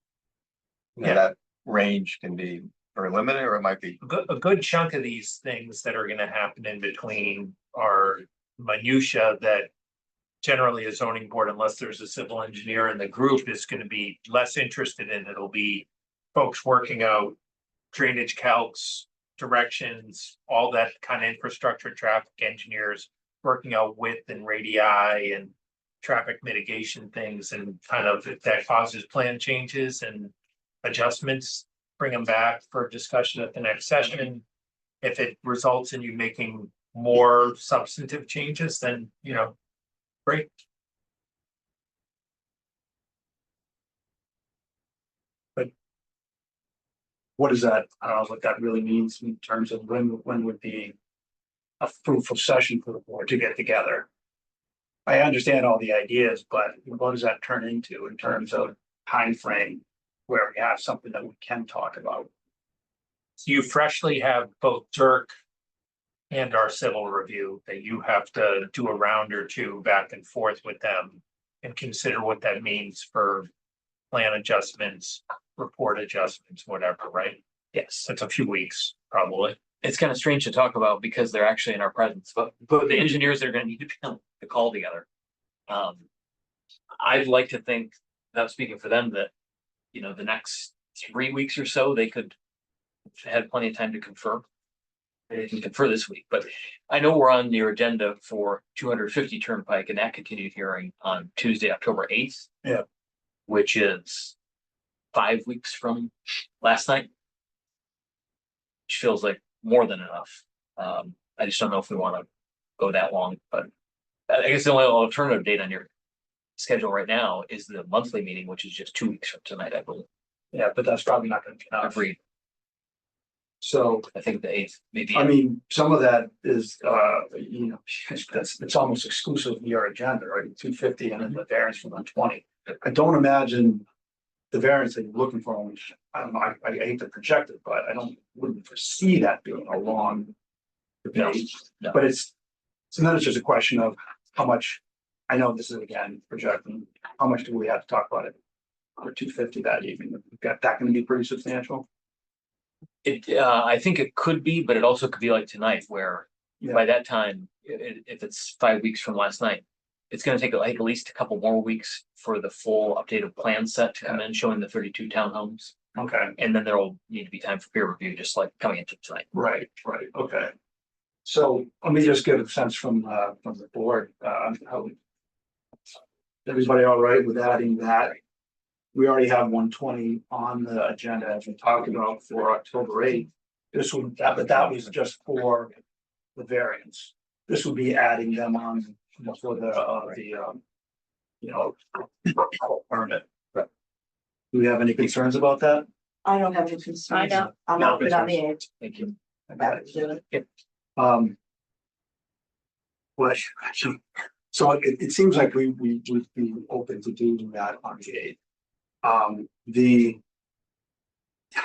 [SPEAKER 1] Yeah.
[SPEAKER 10] That range can be very limited, or it might be.
[SPEAKER 1] A good chunk of these things that are gonna happen in between are minutia that. Generally, a zoning board, unless there's a civil engineer in the group, is gonna be less interested in. It'll be folks working out drainage calcs, directions, all that kind of infrastructure, traffic engineers working out width and radii and traffic mitigation things, and kind of if that causes plan changes and adjustments, bring them back for discussion at the next session. If it results in you making more substantive changes, then, great.
[SPEAKER 2] What is that? I don't know what that really means in terms of when would be a fruitful session for the board to get together. I understand all the ideas, but what does that turn into in terms of time frame where we have something that we can talk about?
[SPEAKER 1] So you freshly have both Dirk and our civil review that you have to do a round or two back and forth with them and consider what that means for plan adjustments, report adjustments, whatever, right?
[SPEAKER 8] Yes,
[SPEAKER 1] It's a few weeks, probably.
[SPEAKER 8] it's kind of strange to talk about because they're actually in our presence, but the engineers are gonna need to be on the call together. I'd like to think, without speaking for them, that, you know, the next 3 weeks or so, they could have plenty of time to confer. They can confer this week, but I know we're on your agenda for 250 Turnpike and that continued hearing on Tuesday, October 8th.
[SPEAKER 2] Yeah.
[SPEAKER 8] Which is 5 weeks from last night. Which feels like more than enough. I just don't know if we want to go that long, but I guess the only alternative date on your schedule right now is the monthly meeting, which is just 2 weeks from tonight, I believe.
[SPEAKER 2] Yeah, but that's probably not gonna be enough.
[SPEAKER 8] Agreed.
[SPEAKER 2] So,
[SPEAKER 8] I think the 8th, maybe.
[SPEAKER 2] I mean, some of that is, you know, it's almost exclusive of your agenda, right? 250 and then the variance from 120. I don't imagine the variance that you're looking for, which I don't know, I hate to project it, but wouldn't foresee that being a long debate.
[SPEAKER 8] No.
[SPEAKER 2] But so then it's just a question of how much, I know this is again projecting, how much do we have to talk about it? For 250 that evening, we've got that gonna be pretty substantial.
[SPEAKER 8] I think it could be, but it also could be like tonight where by that time, if it's 5 weeks from last night, it's gonna take like at least a couple more weeks for the full updated plan set to come in, showing the 32 townhomes.
[SPEAKER 2] Okay,
[SPEAKER 8] And then there'll need to be time for peer review, just like coming into tonight.
[SPEAKER 2] right, okay. So let me just get a sense from the board, how. Everybody all right with adding that? We already have 120 on the agenda as we talked about for October 8th. But that was just for the variance. This would be adding them on for permit. Do we have any concerns about that?
[SPEAKER 11] I don't have any concerns.
[SPEAKER 6] I don't.
[SPEAKER 11] I'm not put on the edge.
[SPEAKER 8] Thank you.
[SPEAKER 11] About to do it.
[SPEAKER 2] Well, so it seems like we would be open to doing that on the 8th. The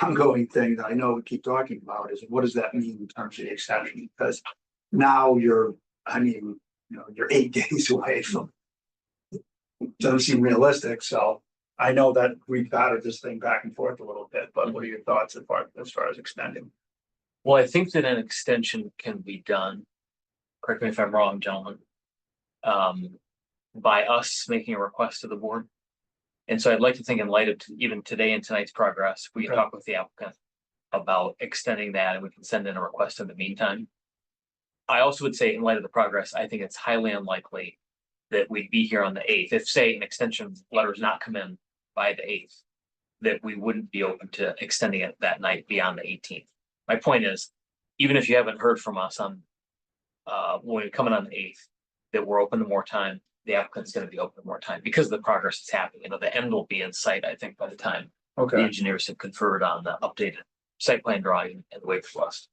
[SPEAKER 2] ongoing thing that I know we keep talking about is what does that mean in terms of the extension? Because now you're 8 days away from. Doesn't seem realistic, so I know that we've battered this thing back and forth a little bit, but what are your thoughts as far as extending?
[SPEAKER 8] Well, I think that an extension can be done. Correct me if I'm wrong, gentlemen. By us making a request to the board. And so I'd like to think in light of even today and tonight's progress, we can
[SPEAKER 2] Okay.
[SPEAKER 8] talk with the applicant about extending that and we can send in a request in the meantime. I also would say in light of the progress, I think it's highly unlikely that we'd be here on the 8th. If say an extension letter is not come in by the 8th, that we wouldn't be open to extending it that night beyond the 18th. My point is, even if you haven't heard from us on when we're coming on the 8th, that we're open to more time, the applicant's gonna be open to more time because of the progress that's happening. You know, the end will be in sight, I think, by the time the engineers have conferred on the updated site plan drawing and the waiver list.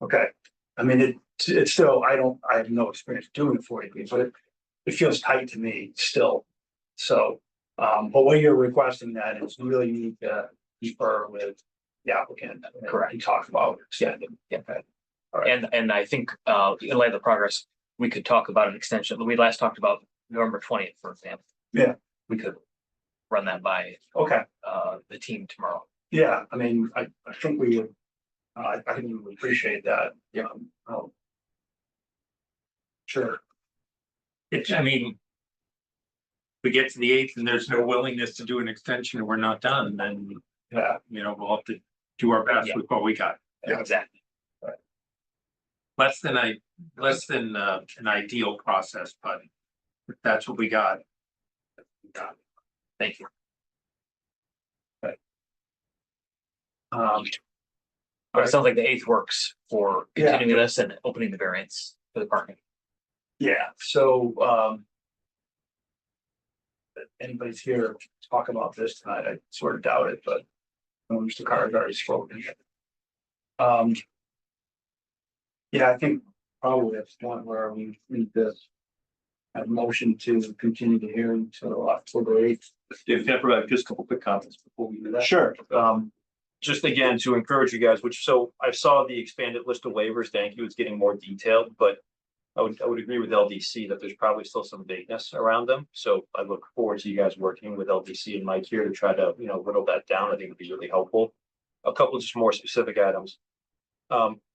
[SPEAKER 2] Okay, I mean, it's still, I have no experience doing 40B, but it feels tight to me still. So, but what you're requesting that is really need to confer with the applicant.
[SPEAKER 8] Correct.
[SPEAKER 2] And talk about extending.
[SPEAKER 8] Yeah.
[SPEAKER 2] Okay.
[SPEAKER 8] And I think in light of the progress, we could talk about an extension. We last talked about November 20th, for example.
[SPEAKER 2] Yeah.
[SPEAKER 8] We could run that by
[SPEAKER 2] Okay,
[SPEAKER 8] the team tomorrow.
[SPEAKER 2] yeah, I mean, I think we would, I think we would appreciate that.
[SPEAKER 8] Yeah.
[SPEAKER 2] Sure,
[SPEAKER 1] I mean. We get to the 8th and there's no willingness to do an extension and we're not done, then,
[SPEAKER 2] yeah,
[SPEAKER 1] we'll have to do our best
[SPEAKER 8] Yeah.
[SPEAKER 1] with what we got.
[SPEAKER 2] Yeah.
[SPEAKER 8] Exactly.
[SPEAKER 1] Less than an ideal process, but if that's what we got.
[SPEAKER 8] Thank you. But it sounds like the 8th works for
[SPEAKER 2] Yeah.
[SPEAKER 8] continuing this and opening the variance for the parking.
[SPEAKER 2] yeah, so, if anybody's here to talk about this tonight, I sort of doubt it, but Mr. Carr has already spoken. Yeah, I think probably that's one where we need to have a motion to continue the hearing till October 8th.
[SPEAKER 12] Dave, can I provide just a couple quick comments before we do that?
[SPEAKER 2] Sure.
[SPEAKER 12] Just again, to encourage you guys, so I saw the expanded list of waivers, thank you, it's getting more detailed, but I would agree with LDC that there's probably still some vagueness around them. So I look forward to you guys working with LDC and Mike here to try to, whittle that down. I think it'd be really helpful. A couple just more specific items.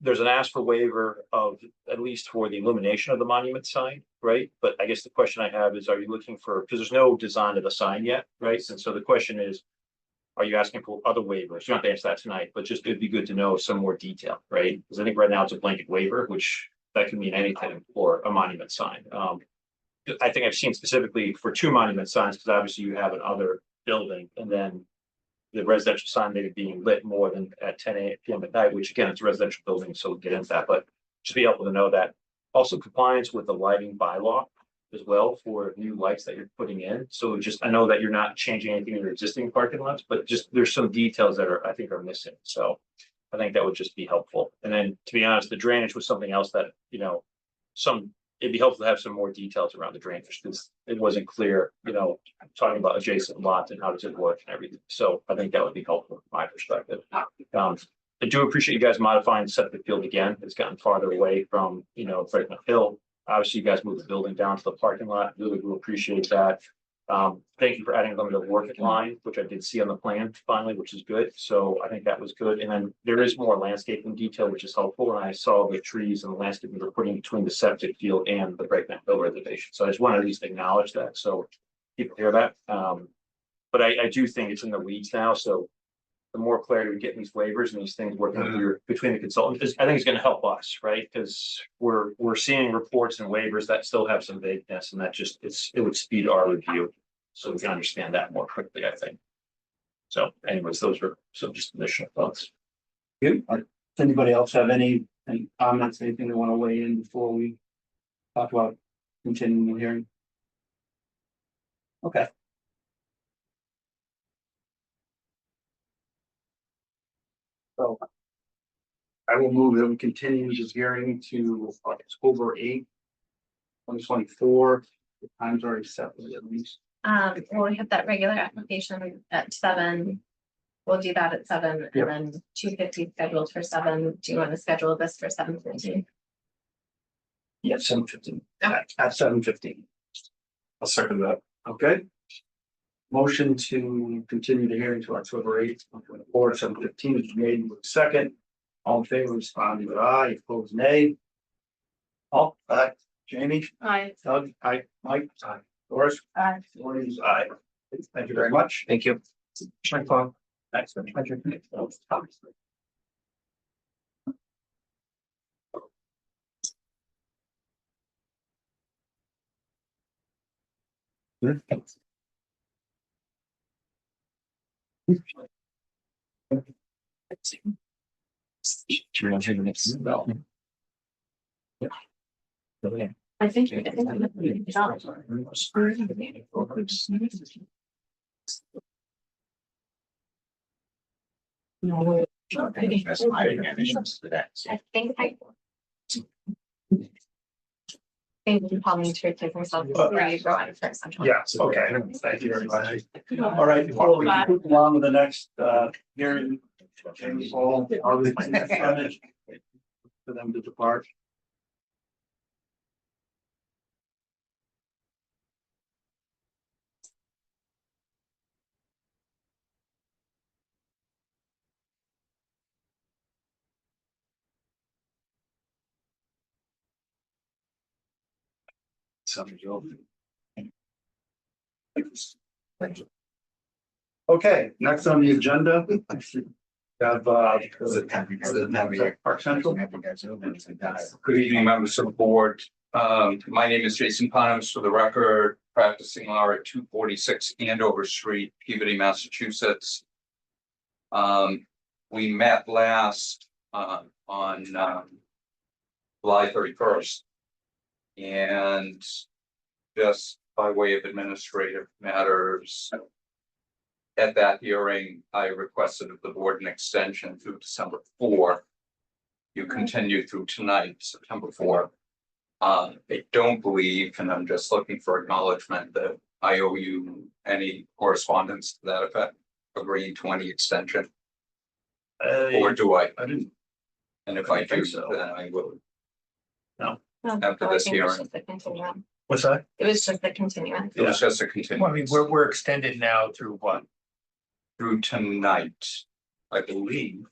[SPEAKER 12] There's an ask for waiver of, at least for the illumination of the monument sign, right? But I guess the question I have is, are you looking for, because there's no design of the sign yet, right? And so the question is, are you asking for other waivers? You don't have to answer that tonight, but just it'd be good to know some more detail, right? Because I think right now it's a blanket waiver, which that can mean anything for a monument sign. I think I've seen specifically for 2 monument signs, because obviously you have another building, and then the residential sign maybe being lit more than at 10 p.m. at night, which again, it's a residential building, so we'll get into that, but just be helpful to know that. Also compliance with the lighting bylaw as well for new lights that you're putting in. So just, I know that you're not changing anything in your existing parking lots, but just there's some details that I think are missing. So I think that would just be helpful. And then, to be honest, the drainage was something else that, it'd be helpful to have some more details around the drainage, because it wasn't clear, talking about adjacent lots and how does it work and everything. So I think that would be helpful from my perspective. I do appreciate you guys modifying the septic field again. It's gotten farther away from, Franklin Hill. Obviously, you guys moved the building down to the parking lot. Really do appreciate that. Thank you for adding a limited working line, which I did see on the plan finally, which is good. So I think that was good. And then there is more landscaping detail, which is helpful. And I saw the trees and the landscaping we're putting between the septic field and the Breakneck Hill reservation. So I just wanted at least to acknowledge that. So people hear that. But I do think it's in the weeds now. So the more clarity we get in these waivers and these things working between the consultants, I think it's going to help us, right? Because we're seeing reports and waivers that still have some vagueness, and that just it would speed our review, so we can understand that more quickly, I think. So, anyways, those are some just additional thoughts.
[SPEAKER 2] Good. Does anybody else have any comments, anything they want to weigh in before we talk about continuing the hearing? Okay. So I will move that we continue this hearing to October 8th, 2024. The time's already set at least.
[SPEAKER 4] Well, we have that regular application at 7. We'll do that at 7,
[SPEAKER 2] Yep.
[SPEAKER 4] and then 2:50 scheduled for 7. Do you want to schedule this for 7:15?
[SPEAKER 2] Yeah, 7:15. At 7:15.
[SPEAKER 10] I'll second that.
[SPEAKER 2] Okay. Motion to continue the hearing to October 8th, 2024, 7:15 is made with second. All in favor, respond with aye, opposed nay. Paul? Aye. Jamie?
[SPEAKER 6] Aye.
[SPEAKER 2] Doug? Aye. Mike? Aye. Doris?
[SPEAKER 11] Aye.
[SPEAKER 2] Maureen's aye. Thank you very much.
[SPEAKER 8] Thank you.
[SPEAKER 2] Thanks, Paul. Thanks.
[SPEAKER 6] I think.
[SPEAKER 4] Maybe probably to take myself before you go out of first.
[SPEAKER 2] Yes, okay. Thank you very much. All right, before we move along with the next hearing. Jamie, Paul, are we for them to depart? Okay, next on the agenda. Have Park Central.
[SPEAKER 13] Good evening, members of the board. My name is Jason Panos, for the record, practicing law at 246 Andover Street, Peabody, Massachusetts. We met last on July 31st. And just by way of administrative matters, at that hearing, I requested of the board an extension through December 4th. You continue through tonight, September 4th. I don't believe, and I'm just looking for acknowledgement that I owe you any correspondence to that effect, agreeing to any extension. Or do I?
[SPEAKER 2] I didn't.
[SPEAKER 13] And if I do,
[SPEAKER 2] so.
[SPEAKER 13] then I will.
[SPEAKER 2] No.
[SPEAKER 13] after
[SPEAKER 4] I
[SPEAKER 13] this
[SPEAKER 4] think it was
[SPEAKER 13] hearing.
[SPEAKER 4] just a continuance.
[SPEAKER 1] What's that?
[SPEAKER 4] It was just a continuance.
[SPEAKER 13] It was just a
[SPEAKER 1] Well, I
[SPEAKER 13] continuance.
[SPEAKER 1] mean, we're extended now through what?
[SPEAKER 13] Through tonight, I believe.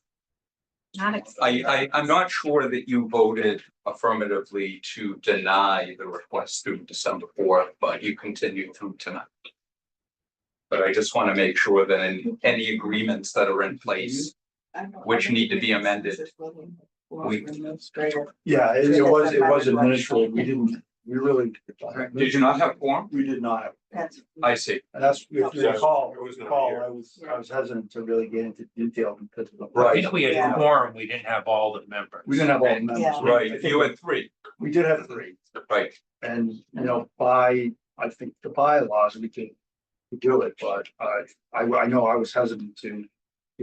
[SPEAKER 4] Not ex-
[SPEAKER 13] I'm not sure that you voted affirmatively to deny the request through December fourth, but you continue through tonight. But I just want to make sure that any agreements that are in place, which need to be amended, we-
[SPEAKER 5] Yeah, it was administrative. We really.
[SPEAKER 13] did you not have quorum?
[SPEAKER 5] We did not have.
[SPEAKER 11] That's.
[SPEAKER 13] I see.
[SPEAKER 5] And that's, if you
[SPEAKER 7] Yeah,
[SPEAKER 5] recall,
[SPEAKER 7] it was not
[SPEAKER 5] Paul,
[SPEAKER 7] here.
[SPEAKER 5] I was hesitant to really get into detail because of the.
[SPEAKER 1] I
[SPEAKER 13] Right.
[SPEAKER 1] think we had
[SPEAKER 11] Yeah.
[SPEAKER 1] quorum, we didn't have all the members.
[SPEAKER 5] We didn't have all the members.
[SPEAKER 11] Yeah.
[SPEAKER 5] I
[SPEAKER 13] Right,
[SPEAKER 5] think
[SPEAKER 13] you had three,
[SPEAKER 5] We did have three,
[SPEAKER 13] right,
[SPEAKER 5] and, by, I think the bylaws, we could do it, but, I know I was hesitant to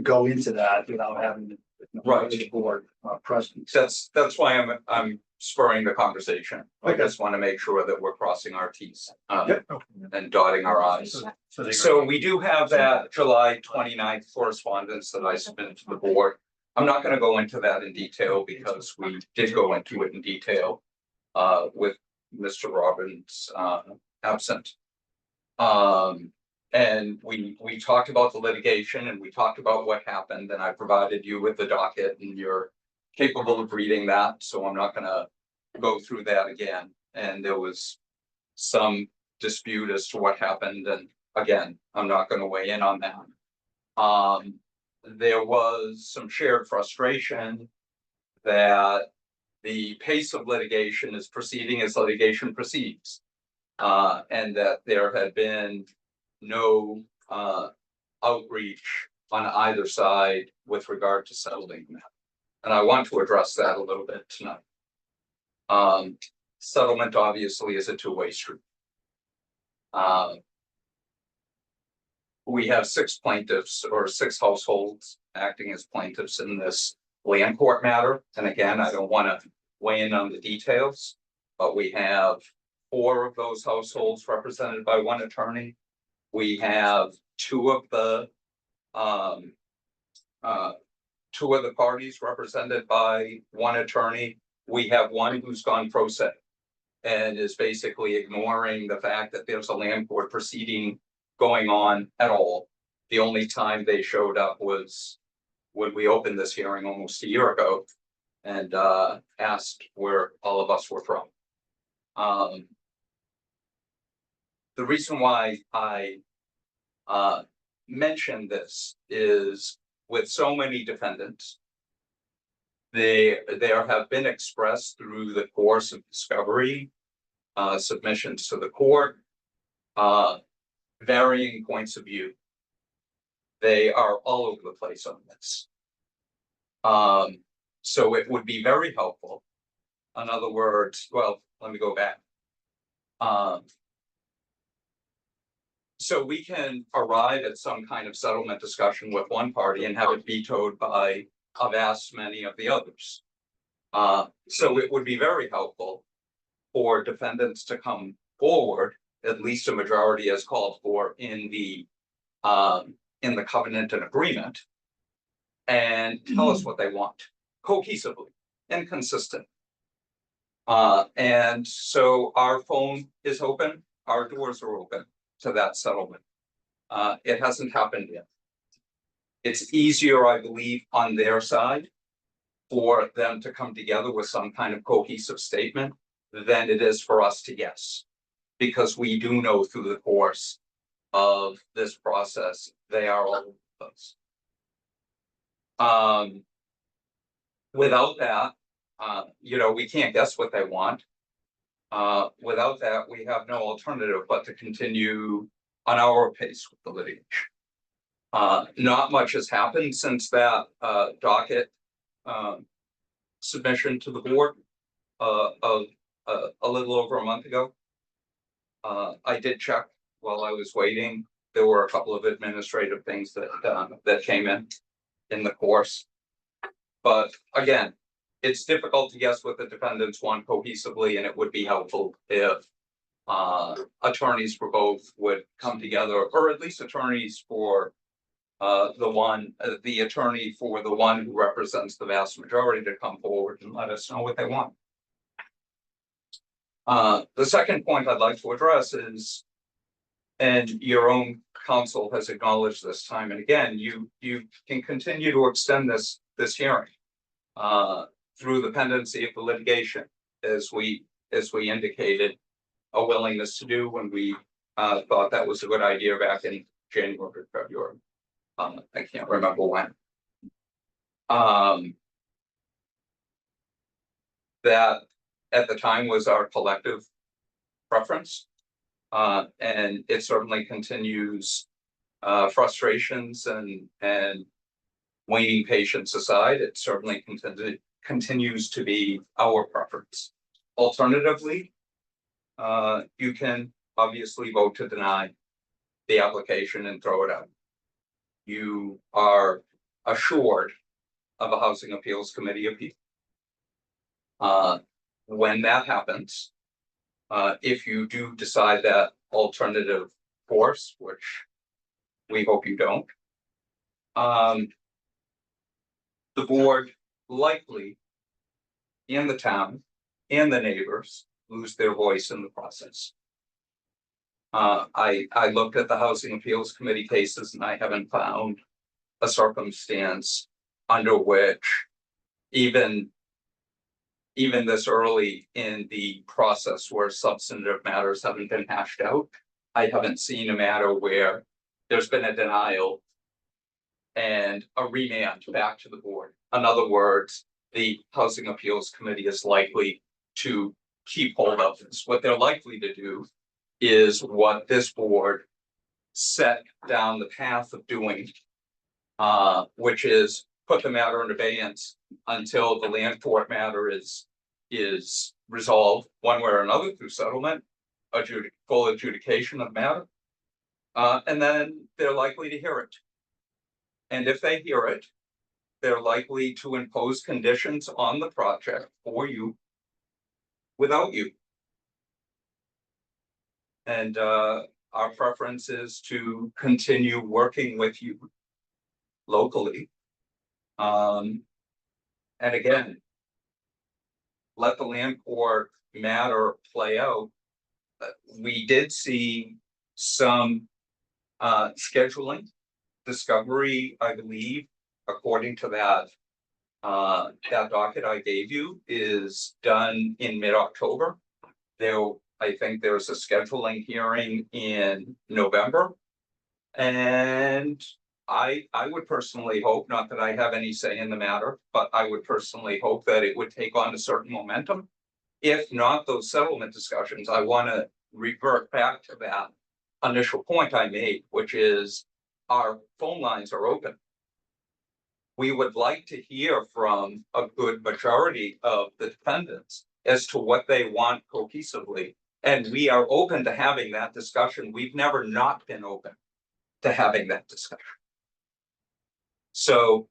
[SPEAKER 5] go into that without having the.
[SPEAKER 13] Right.
[SPEAKER 5] the board, present.
[SPEAKER 13] that's why I'm spurring the conversation. I
[SPEAKER 5] Okay.
[SPEAKER 13] just want to make sure that we're crossing our Ts,
[SPEAKER 5] Yep.
[SPEAKER 13] and dotting our Is.
[SPEAKER 1] So
[SPEAKER 13] So we do have that July 29th correspondence that I submitted to the board. I'm not gonna go into that in detail because we did go into it in detail with Mr. Robbins absent. And we talked about the litigation and we talked about what happened, and I provided you with the docket and you're capable of reading that, so I'm not gonna go through that again. And there was some dispute as to what happened, and again, I'm not gonna weigh in on that. There was some shared frustration that the pace of litigation is proceeding as litigation proceeds. And that there had been no outreach on either side with regard to settling that. And I want to address that a little bit tonight. Settlement obviously is a two-way street. We have 6 plaintiffs or 6 households acting as plaintiffs in this land court matter. And again, I don't want to weigh in on the details, but we have 4 of those households represented by 1 attorney. We have 2 of the parties represented by 1 attorney. We have 1 who's gone pro se and is basically ignoring the fact that there's a land court proceeding going on at all. The only time they showed up was when we opened this hearing almost a year ago and asked where all of us were from. The reason why I mention this is with so many defendants, there have been expressed through the course of discovery, submissions to the court, varying points of view. They are all over the place on this. So it would be very helpful. In other words, well, let me go back. So we can arrive at some kind of settlement discussion with one party and have it vetoed by a vast many of the others. So it would be very helpful for defendants to come forward, at least a majority as called for in the covenant and agreement, and tell us what they want cohesively and consistent. And so our phone is open, our doors are open to that settlement. It hasn't happened yet. It's easier, I believe, on their side for them to come together with some kind of cohesive statement than it is for us to guess. Because we do know through the course of this process, they are all over the place. Without that, we can't guess what they want. Without that, we have no alternative but to continue on our pace with the litigation. Not much has happened since that docket submission to the board of a little over a month ago. I did check while I was waiting. There were a couple of administrative things that came in the course. But again, it's difficult to guess what the defendants want cohesively, and it would be helpful if attorneys for both would come together, or at least attorneys for the attorney for the one who represents the vast majority to come forward and let us know what they want. The second point I'd like to address is, and your own counsel has acknowledged this time and again, you can continue to extend this hearing through the pendency of the litigation, as we indicated a willingness to do when we thought that was a good idea back in January or February. I can't remember when. That at the time was our collective preference. And it certainly continues, frustrations and waning patience aside, it certainly continues to be our preference. Alternatively, you can obviously vote to deny the application and throw it out. You are assured of a Housing Appeals Committee appeal. When that happens, if you do decide that alternative course, which we hope you don't, the board likely and the town and the neighbors lose their voice in the process. I looked at the Housing Appeals Committee cases and I haven't found a circumstance under which even this early in the process where substantive matters haven't been hashed out, I haven't seen a matter where there's been a denial and a remand back to the board. In other words, the Housing Appeals Committee is likely to keep hold of this. What they're likely to do is what this board set down the path of doing, which is put the matter in abeyance until the land court matter is resolved one way or another through settlement, full adjudication of matter. And then they're likely to hear it. And if they hear it, they're likely to impose conditions on the project for you without you. And our preference is to continue working with you locally. And again, let the land court matter play out. We did see some scheduling discovery, I believe, according to that docket I gave you, is done in mid-October. I think there's a scheduling hearing in November. And I would personally hope, not that I have any say in the matter, but I would personally hope that it would take on a certain momentum. If not those settlement discussions, I want to revert back to that initial point I made, which is our phone lines are open. We would like to hear from a good majority of the defendants as to what they want cohesively. And we are open to having that discussion. We've never not been open to having that discussion. So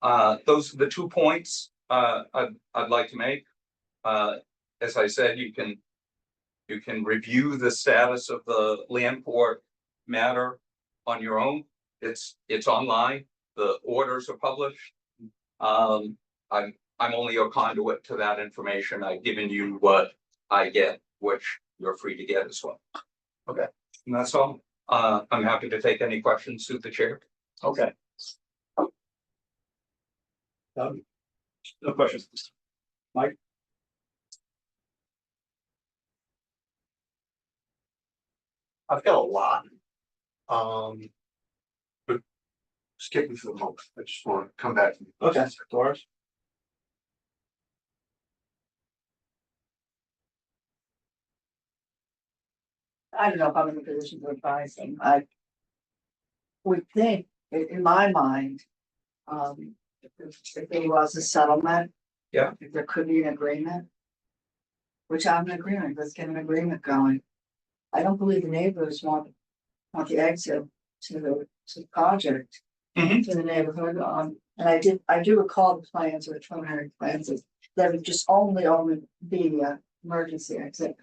[SPEAKER 13] those are the 2 points I'd like to make. As I said, you can review the status of the land court matter on your own. It's online. The orders are published. I'm only a conduit to that information. I've given you what I get, which you're free to get as well. Okay, and that's all. I'm happy to take any questions through the chair.
[SPEAKER 2] Okay. No questions. Mike?
[SPEAKER 10] I've got a lot. But skipping for the moment, I just want to come back.
[SPEAKER 2] Okay, Doris?
[SPEAKER 11] I don't know if I'm in a position to advise them. I would think, in my mind, if there was a settlement.
[SPEAKER 13] Yeah.
[SPEAKER 11] If there could be an agreement. Which I'm in agreement, let's get an agreement going. I don't believe the neighbors want the exit to the project.
[SPEAKER 13] Mhm.
[SPEAKER 11] To the neighborhood, and I do recall the plans or the preliminary plans that would just only be the emergency exit.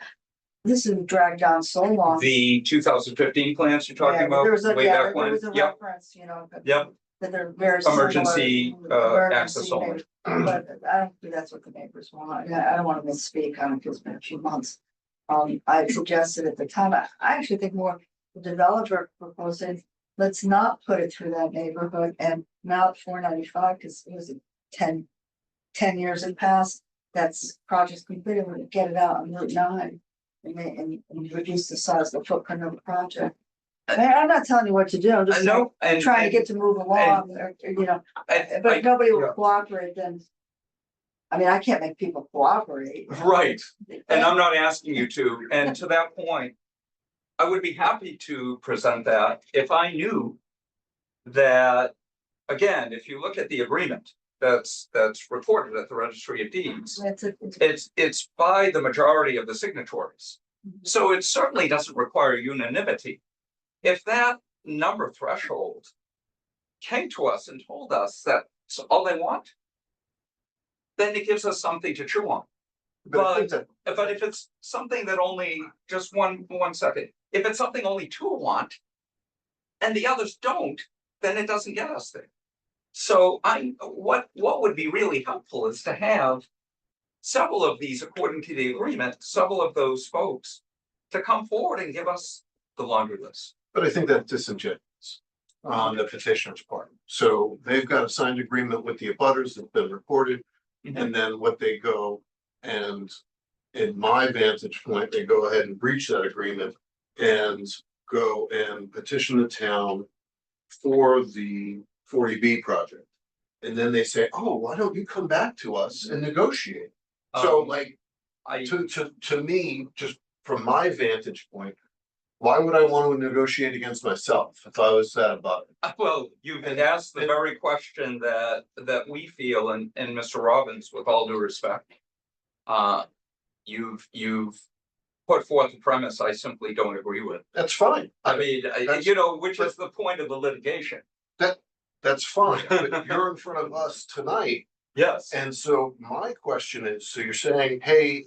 [SPEAKER 11] This has dragged on so long.
[SPEAKER 13] The 2015 plans you're talking
[SPEAKER 11] Yeah,
[SPEAKER 13] about
[SPEAKER 11] there was a,
[SPEAKER 13] way
[SPEAKER 11] yeah,
[SPEAKER 13] back
[SPEAKER 11] there
[SPEAKER 13] when?
[SPEAKER 11] was a
[SPEAKER 13] Yep,
[SPEAKER 11] reference, you know.
[SPEAKER 13] yep.
[SPEAKER 11] That they're very similar.
[SPEAKER 13] Emergency, access only.
[SPEAKER 11] But I don't think that's what the neighbors want. I don't want to misspeak on it, 'cause it's been a few months. I suggested at the time, I actually think more the developer proposing, let's not put it through that neighborhood and now 495, because it was 10 years had passed. That's project's completed, we're gonna get it out on Route 9 and reduce the size of the footprint of the project. I'm not telling you what to do, I'm just
[SPEAKER 13] No, and
[SPEAKER 11] trying to get to move along, or, you know, but if nobody will cooperate, then. I mean, I can't make people cooperate.
[SPEAKER 13] Right, and I'm not asking you to, and to that point. I would be happy to present that if I knew. That, again, if you look at the agreement that's recorded at the registry of deeds. It's by the majority of the signatories. So it certainly doesn't require unanimity. If that number threshold. Came to us and told us that's all they want. Then it gives us something to chew on. But if it's something that only, just one second, if it's something only two want. And the others don't, then it doesn't get us there. So what would be really helpful is to have. Several of these, according to the agreement, several of those folks. To come forward and give us the laundry list.
[SPEAKER 14] But I think that's disingenuous on the petitioner's part. So they've got a signed agreement with the abutters that's been recorded. And then what they go and in my vantage point, they go ahead and breach that agreement and go and petition the town for the 40B project. And then they say, oh, why don't you come back to us and negotiate? So like, to me, just from my vantage point, why would I want to negotiate against myself if I was that about it?
[SPEAKER 13] Well, you've asked the very question that we feel, and Mr. Robbins, with all due respect. You've put forth a premise I simply don't agree with.
[SPEAKER 14] That's fine.
[SPEAKER 13] I mean, which is the point of the litigation.
[SPEAKER 14] That's fine, but you're in front of us tonight.
[SPEAKER 13] Yes.
[SPEAKER 14] And so my question is, so you're saying, hey,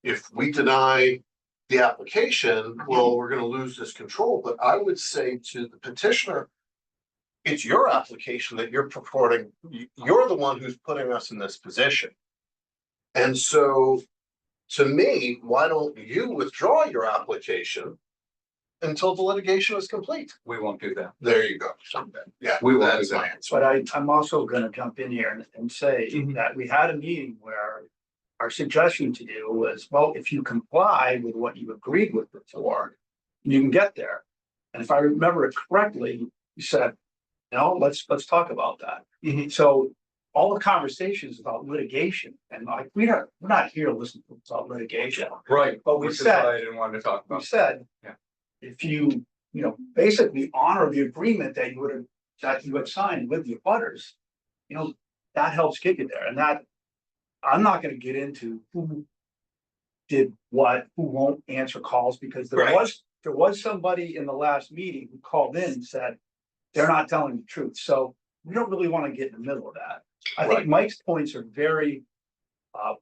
[SPEAKER 14] if we deny the application, well, we're gonna lose this control, but I would say to the petitioner. It's your application that you're purporting, you're the one who's putting us in this position. And so, to me, why don't you withdraw your application? Until the litigation is complete?
[SPEAKER 13] We won't do that.
[SPEAKER 14] There you go. Yeah,
[SPEAKER 13] We won't
[SPEAKER 14] that's
[SPEAKER 13] do
[SPEAKER 14] my
[SPEAKER 13] that.
[SPEAKER 14] answer.
[SPEAKER 2] But I'm also gonna jump in here and say that we had a meeting where. Our suggestion to you was, well, if you comply with what you agreed with before, you can get there. And if I remember it correctly, you said, no, let's talk about that. So all the conversations about litigation and like, we're not here to listen to about litigation.
[SPEAKER 13] Right,
[SPEAKER 2] But we
[SPEAKER 13] which is
[SPEAKER 2] said,
[SPEAKER 13] why I didn't want to talk
[SPEAKER 2] we
[SPEAKER 13] about.
[SPEAKER 2] said,
[SPEAKER 13] Yeah.
[SPEAKER 2] if you basically honor the agreement that you had signed with the abutters, that helps get you there. And that, I'm not gonna get into who did what, who won't answer calls, because there was somebody in the last meeting who called in and said they're not telling the truth. So we don't really want to get in the middle of that. I think Mike's points are very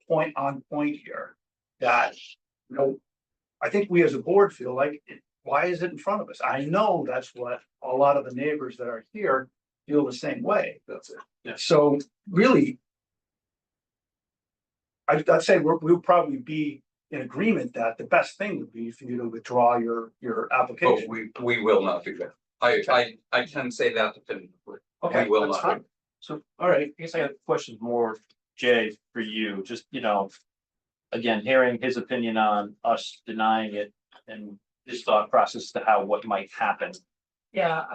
[SPEAKER 2] point here, that, I think we as a board feel like, why is it in front of us? I know that's what a lot of the neighbors that are here feel the same way.
[SPEAKER 14] That's it.
[SPEAKER 2] Yeah. So really, I'd say we'll probably be in agreement that the best thing would be for you to withdraw your
[SPEAKER 13] But
[SPEAKER 2] application.
[SPEAKER 13] we will not do that. I can say that definitively.
[SPEAKER 2] Okay,
[SPEAKER 13] We will
[SPEAKER 2] that's
[SPEAKER 13] not.
[SPEAKER 2] fine.
[SPEAKER 12] So, all right, I guess I have questions more, Jay, for you, just, again, hearing his opinion on us denying it and his thought process to what might happen.
[SPEAKER 1] Yeah,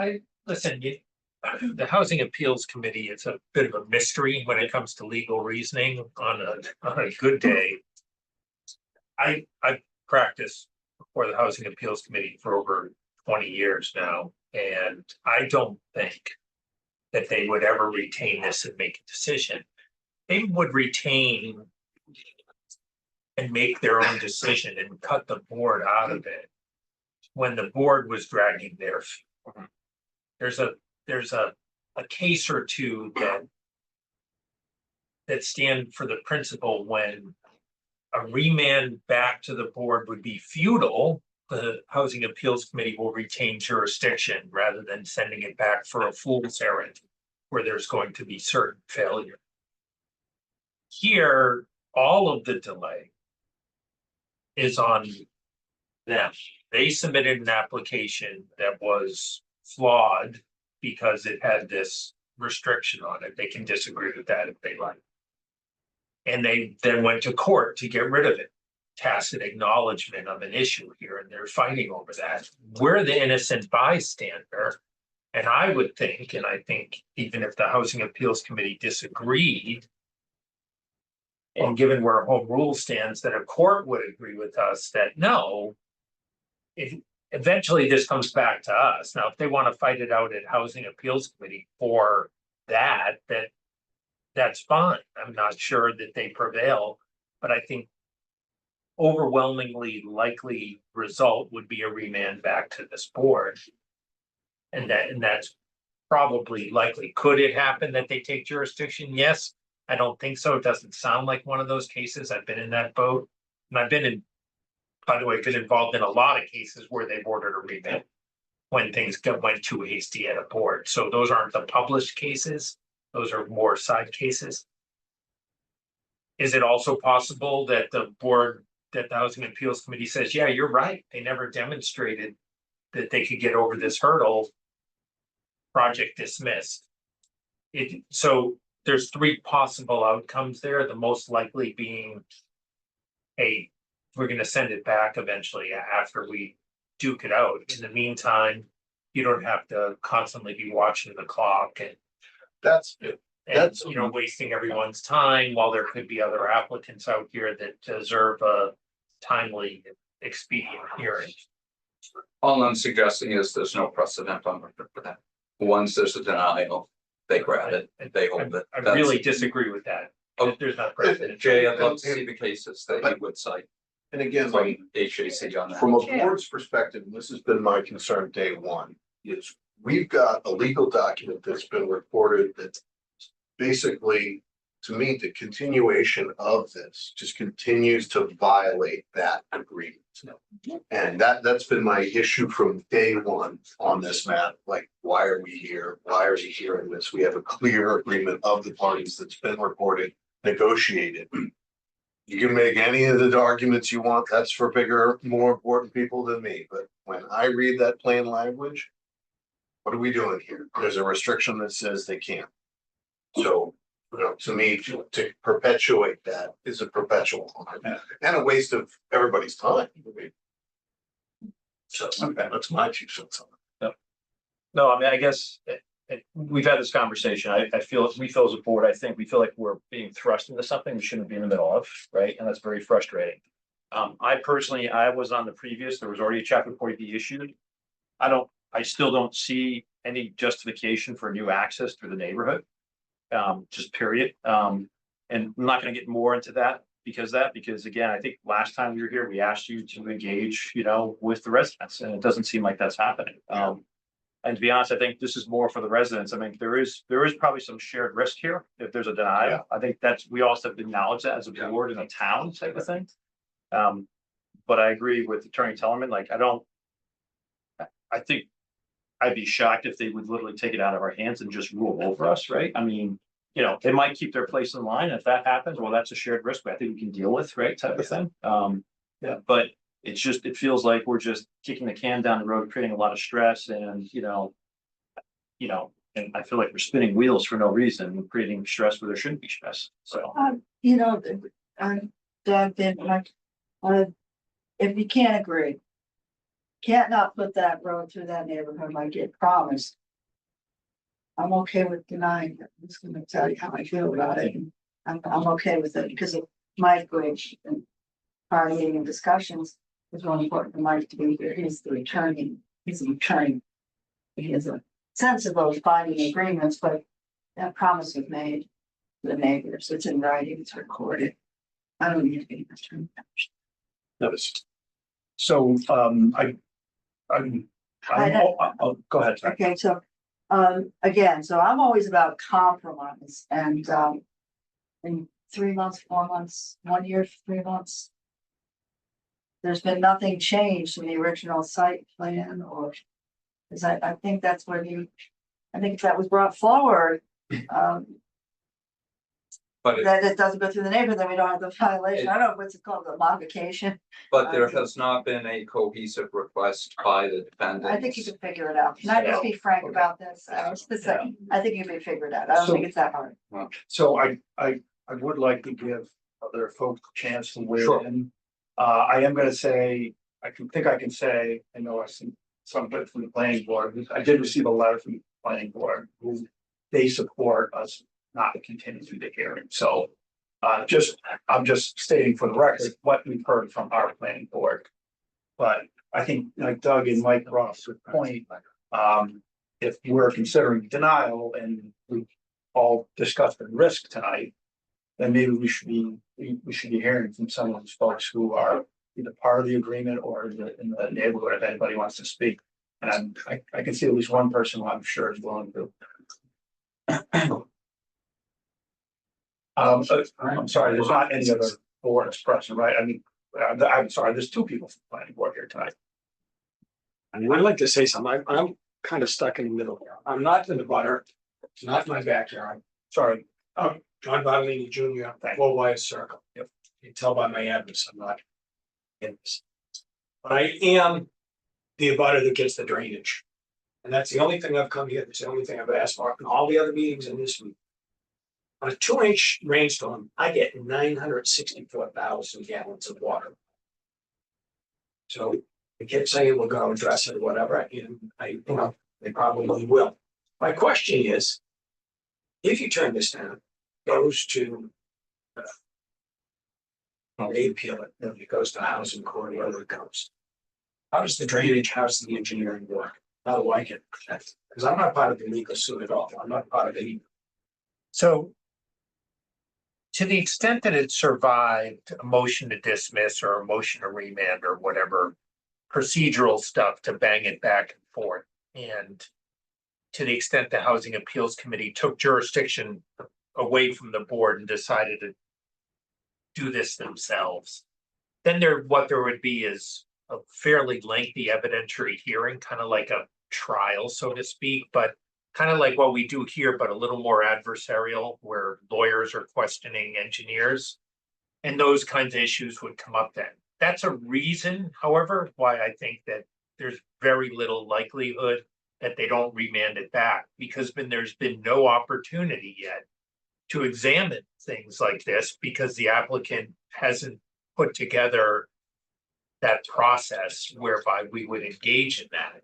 [SPEAKER 1] the Housing Appeals Committee, it's a bit of a mystery when it comes to legal reasoning on a good day. I practiced before the Housing Appeals Committee for over 20 years now, and I don't think that they would ever retain this and make a decision. They would retain and make their own decision and cut the board out of it when the board was dragging their feet. There's a case or two that stand for the principle when a remand back to the board would be futile, the Housing Appeals Committee will retain jurisdiction rather than sending it back for a fool's errand where there's going to be certain failure. Here, all of the delay is on them. They submitted an application that was flawed because it had this restriction on it. They can disagree with that if they like. And they then went to court to get rid of it. Tacit acknowledgement of an issue here, and they're fighting over that. We're the innocent bystander. And I would think, and I think even if the Housing Appeals Committee disagreed, and given where home rule stands, that a court would agree with us that no, if eventually this comes back to us. Now, if they want to fight it out at Housing Appeals Committee for that, that's fine. I'm not sure that they prevail, but I think overwhelmingly likely result would be a remand back to this board. And that's probably likely. Could it happen that they take jurisdiction? Yes. I don't think so. It doesn't sound like one of those cases. I've been in that boat. And I've been by the way, been involved in a lot of cases where they've ordered a remand when things went too hasty at a board. So those aren't the published cases. Those are more side cases. Is it also possible that the Housing Appeals Committee says, yeah, you're right. They never demonstrated that they could get over this hurdle. Project dismissed. So there's three possible outcomes there. The most likely being, hey, we're going to send it back eventually after we duke it out. In the meantime, you don't have to constantly be watching the clock and wasting everyone's time while there could be other applicants out here that deserve a timely, expedient hearing.
[SPEAKER 13] All I'm suggesting is there's no precedent on record for that. Once there's a denial, they grab it and they hold it.
[SPEAKER 1] I really disagree with that.
[SPEAKER 13] Oh,
[SPEAKER 1] There's not precedent.
[SPEAKER 13] Jay, I'd love to see the cases that you would cite
[SPEAKER 14] And again,
[SPEAKER 13] from HAC on that.
[SPEAKER 14] from a board's perspective, and this has been my concern day one, is we've got a legal document that's been reported that basically, to me, the continuation of this just continues to violate that agreement. And that's been my issue from day one on this map. Like, why are we here? Why are we hearing this? We have a clear agreement of the parties that's been reported, negotiated. You can make any of the arguments you want. That's for bigger, more important people than me. But when I read that plain language, what are we doing here? There's a restriction that says they can't. So, to me, to perpetuate that is a perpetual harm and a waste of everybody's time. So that's my 2 cents on it.
[SPEAKER 12] No, I mean, I guess we've had this conversation. We feel as a board, I think we feel like we're being thrust into something we shouldn't be in the middle of, right? And that's very frustrating. I personally, I was on the previous, there was already a chapter 40B issued. I still don't see any justification for new access through the neighborhood. Just period. And I'm not going to get more into that because again, I think last time we were here, we asked you to engage, with the residents, and it doesn't seem like that's happening. And to be honest, I think this is more for the residents. I mean, there is probably some shared risk here if there's a denial.
[SPEAKER 14] Yeah.
[SPEAKER 12] I think we also have to acknowledge that as a board in a town type of thing. But I agree with Attorney Tellerman. Like, I think I'd be shocked if they would literally take it out of our hands and just rule over us, right? I mean, they might keep their place in line. If that happens, well, that's a shared risk I think we can deal with, right? Type of thing. But it feels like we're just kicking the can down the road, creating a lot of stress and, and I feel like we're spinning wheels for no reason and creating stress where there shouldn't be stress. So.
[SPEAKER 11] Doug, if you can't agree, can't not put that road through that neighborhood like it promised. I'm okay with denying it. I'm just gonna tell you how I feel about it. I'm okay with it because of Mike, which and partying and discussions is really important for Mike to be here. He's a returning. He has a sense of those binding agreements, but that promise was made to the neighbors. It's in writing, it's recorded. I don't need to be returned.
[SPEAKER 2] Noticed. So, go ahead. Sorry.
[SPEAKER 11] Okay, so, again, so I'm always about compromise and, in 3 months, 4 months, 1 year, 3 months. There's been nothing changed in the original site plan or, because I think that's what I think that was brought forward.
[SPEAKER 13] But it,
[SPEAKER 11] That it doesn't go through the neighborhood, then we don't have the violation. I don't know what's it called, the modification.
[SPEAKER 13] but there has not been a cohesive request by the defendant.
[SPEAKER 11] I think you can figure it out. Can I just be frank about this? I think you can figure it out. I don't think it's that hard.
[SPEAKER 2] So I would like to give other folks a chance to weigh
[SPEAKER 13] Sure.
[SPEAKER 2] in. I am gonna say, I can say, I know I see something from the planning board. I did receive a letter from the planning board who they support us not to continue through the hearing. So I'm just stating for the record what we've heard from our planning board. But I think like Doug and Mike brought up a good point. If we're considering denial and we all discussed the risk tonight, then maybe we should be hearing from some of those folks who are either part of the agreement or in the neighborhood, if anybody wants to speak. And I can see at least one person who I'm sure is willing to. I'm sorry, there's not any other board expression, right? I mean, I'm sorry, there's two people from the planning board here tonight.
[SPEAKER 9] And I'd like to say something. I'm kind of stuck in the middle here. I'm not in the butter. It's not my backyard.
[SPEAKER 2] Sorry.
[SPEAKER 9] John Bottolini Jr., Low Wire Circle. Yep. You can tell by my address, I'm not in this. But I am the abutter that gets the drainage. And that's the only thing I've come here, it's the only thing I've asked for in all the other meetings in this week. On a 2-inch rainstorm, I get 964,000 gallons of water. So they kept saying we'll go address it or whatever, and they probably will. My question is, if you turn this down, goes to they appeal it, then it goes to housing court, wherever it goes. How does the drainage, how's the engineering work? How do I get protected? Because I'm not part of the legal suit at all. I'm not part of it.
[SPEAKER 1] So to the extent that it survived a motion to dismiss or a motion to remand or whatever procedural stuff to bang it back and forth, and to the extent the Housing Appeals Committee took jurisdiction away from the board and decided to do this themselves, then what there would be is a fairly lengthy evidentiary hearing, kind of like a trial, so to speak, but kind of like what we do here, but a little more adversarial, where lawyers are questioning engineers. And those kinds of issues would come up then. That's a reason, however, why I think that there's very little likelihood that they don't remand it back, because there's been no opportunity yet to examine things like this, because the applicant hasn't put together that process whereby we would engage in that.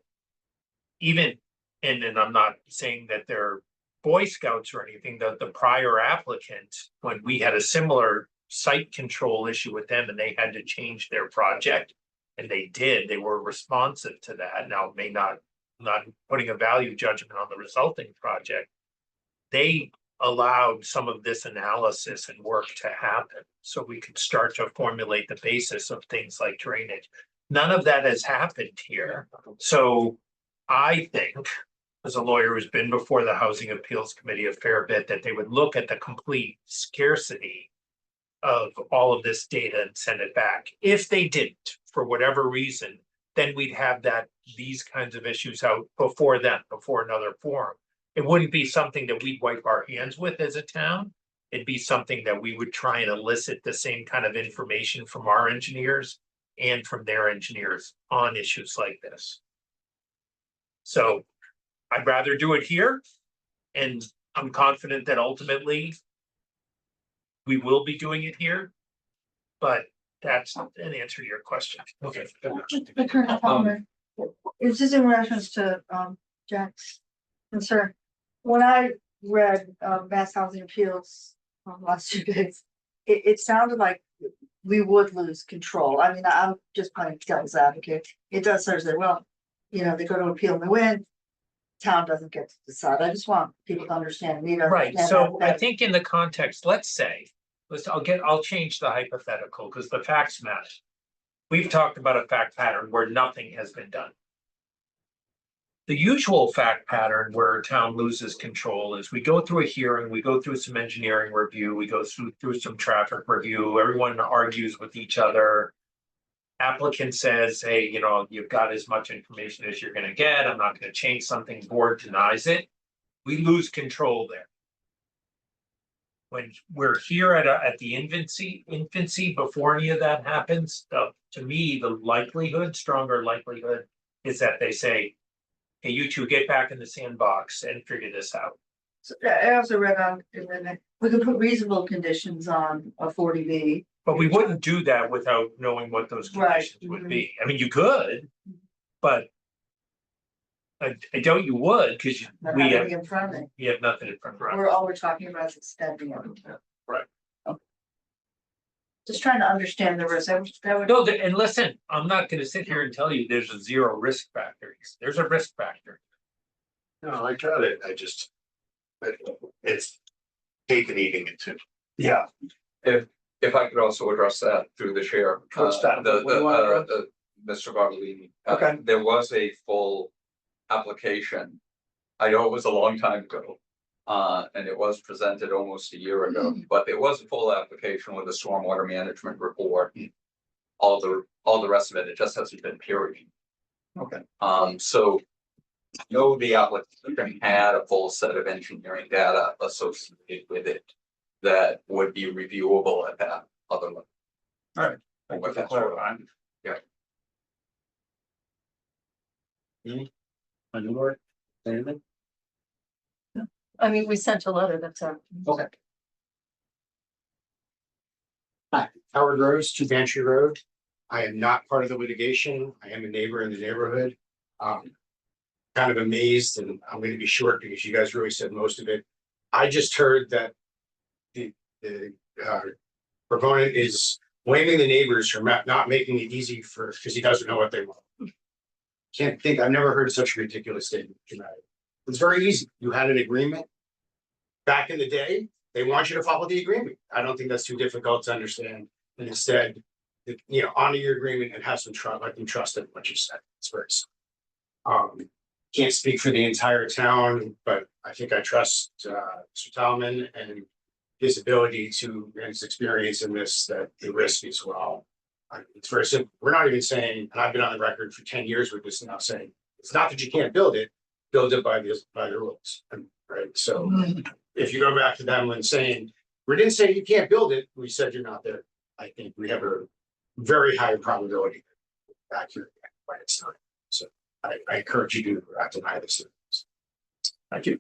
[SPEAKER 1] Even, and I'm not saying that they're Boy Scouts or anything, the prior applicant, when we had a similar site control issue with them and they had to change their project, and they were responsive to that. Now, may not putting a value judgment on the resulting project, they allowed some of this analysis and work to happen so we could start to formulate the basis of things like drainage. None of that has happened here. So I think, as a lawyer who's been before the Housing Appeals Committee a fair bit, that they would look at the complete scarcity of all of this data and send it back. If they didn't, for whatever reason, then we'd have these kinds of issues out before another forum. It wouldn't be something that we'd wipe our hands with as a town. It'd be something that we would try and elicit the same kind of information from our engineers and from their engineers on issues like this. So I'd rather do it here, and I'm confident that ultimately we will be doing it here, but that's an answer to your question.
[SPEAKER 9] Okay.
[SPEAKER 11] It's just in reference to Jack's concern. When I read Mass Housing Appeals last 2 days, it sounded like we would lose control. I mean, I'm just playing devil's advocate. It does say, well, they go to appeal and they win. Town doesn't get to decide. I just want people to understand.
[SPEAKER 1] Right, so I think in the context, I'll change the hypothetical because the facts matter. We've talked about a fact pattern where nothing has been done. The usual fact pattern where a town loses control is we go through a hearing, we go through some engineering review, we go through some traffic review, everyone argues with each other. Applicant says, hey, you've got as much information as you're gonna get, I'm not gonna change something, board denies it. We lose control there. when we're here at the infancy before any of that happens, to me, the likelihood, stronger likelihood is that they say, hey, you two get back in the sandbox and figure this out.
[SPEAKER 11] So I also read on, we could put reasonable conditions on a 40B.
[SPEAKER 1] But we wouldn't do that without knowing what those
[SPEAKER 11] Right.
[SPEAKER 1] conditions would be. I mean, you could, but I doubt you would, because
[SPEAKER 11] Not
[SPEAKER 1] we
[SPEAKER 11] having
[SPEAKER 1] have,
[SPEAKER 11] in front of it.
[SPEAKER 1] we have nothing in front of us.
[SPEAKER 11] All we're talking about is extending it.
[SPEAKER 1] Right.
[SPEAKER 11] Just trying to understand the risk. That would.
[SPEAKER 1] No, and listen, I'm not gonna sit here and tell you there's a zero risk factor. There's a risk factor.
[SPEAKER 14] No, I got it. I just. It's cake and eating it too.
[SPEAKER 5] Yeah.
[SPEAKER 13] If I could also address that through the chair.
[SPEAKER 2] What's that? What do you want to
[SPEAKER 13] Mr. Bartolini.
[SPEAKER 2] Okay.
[SPEAKER 13] There was a full application. I know it was a long time ago. And it was presented almost a year ago, but there was a full application with a stormwater management report. All the rest of it, it just hasn't been period.
[SPEAKER 2] Okay.
[SPEAKER 13] So. No, the applicant had a full set of engineering data associated with it that would be reviewable at that other level.
[SPEAKER 2] All right. Thank you for clarifying.
[SPEAKER 11] I mean, we sent a letter, that's our.
[SPEAKER 2] Okay.
[SPEAKER 15] Howard Rose, 2 Bantry Road. I am not part of the litigation. I am a neighbor in the neighborhood. Kind of amazed, and I'm going to be short because you guys really said most of it. I just heard that the proponent is blaming the neighbors for not making it easy because he doesn't know what they want. Can't think, I've never heard such a ridiculous statement. It's very easy. You had an agreement. Back in the day, they want you to follow the agreement. I don't think that's too difficult to understand. And instead, honor your agreement and have some trust, let them trust in what you said. It's very simple. Can't speak for the entire town, but I think I trust Mr. Talman and his ability and his experience in this, that the risk as well. It's very simple. We're not even saying, and I've been on the record for 10 years with this now, saying it's not that you can't build it by the rules. Right. So if you go back to them when saying, we didn't say you can't build it, we said you're not there. I think we have a very high probability accurate by its time. So I encourage you to deny this.
[SPEAKER 2] Thank you.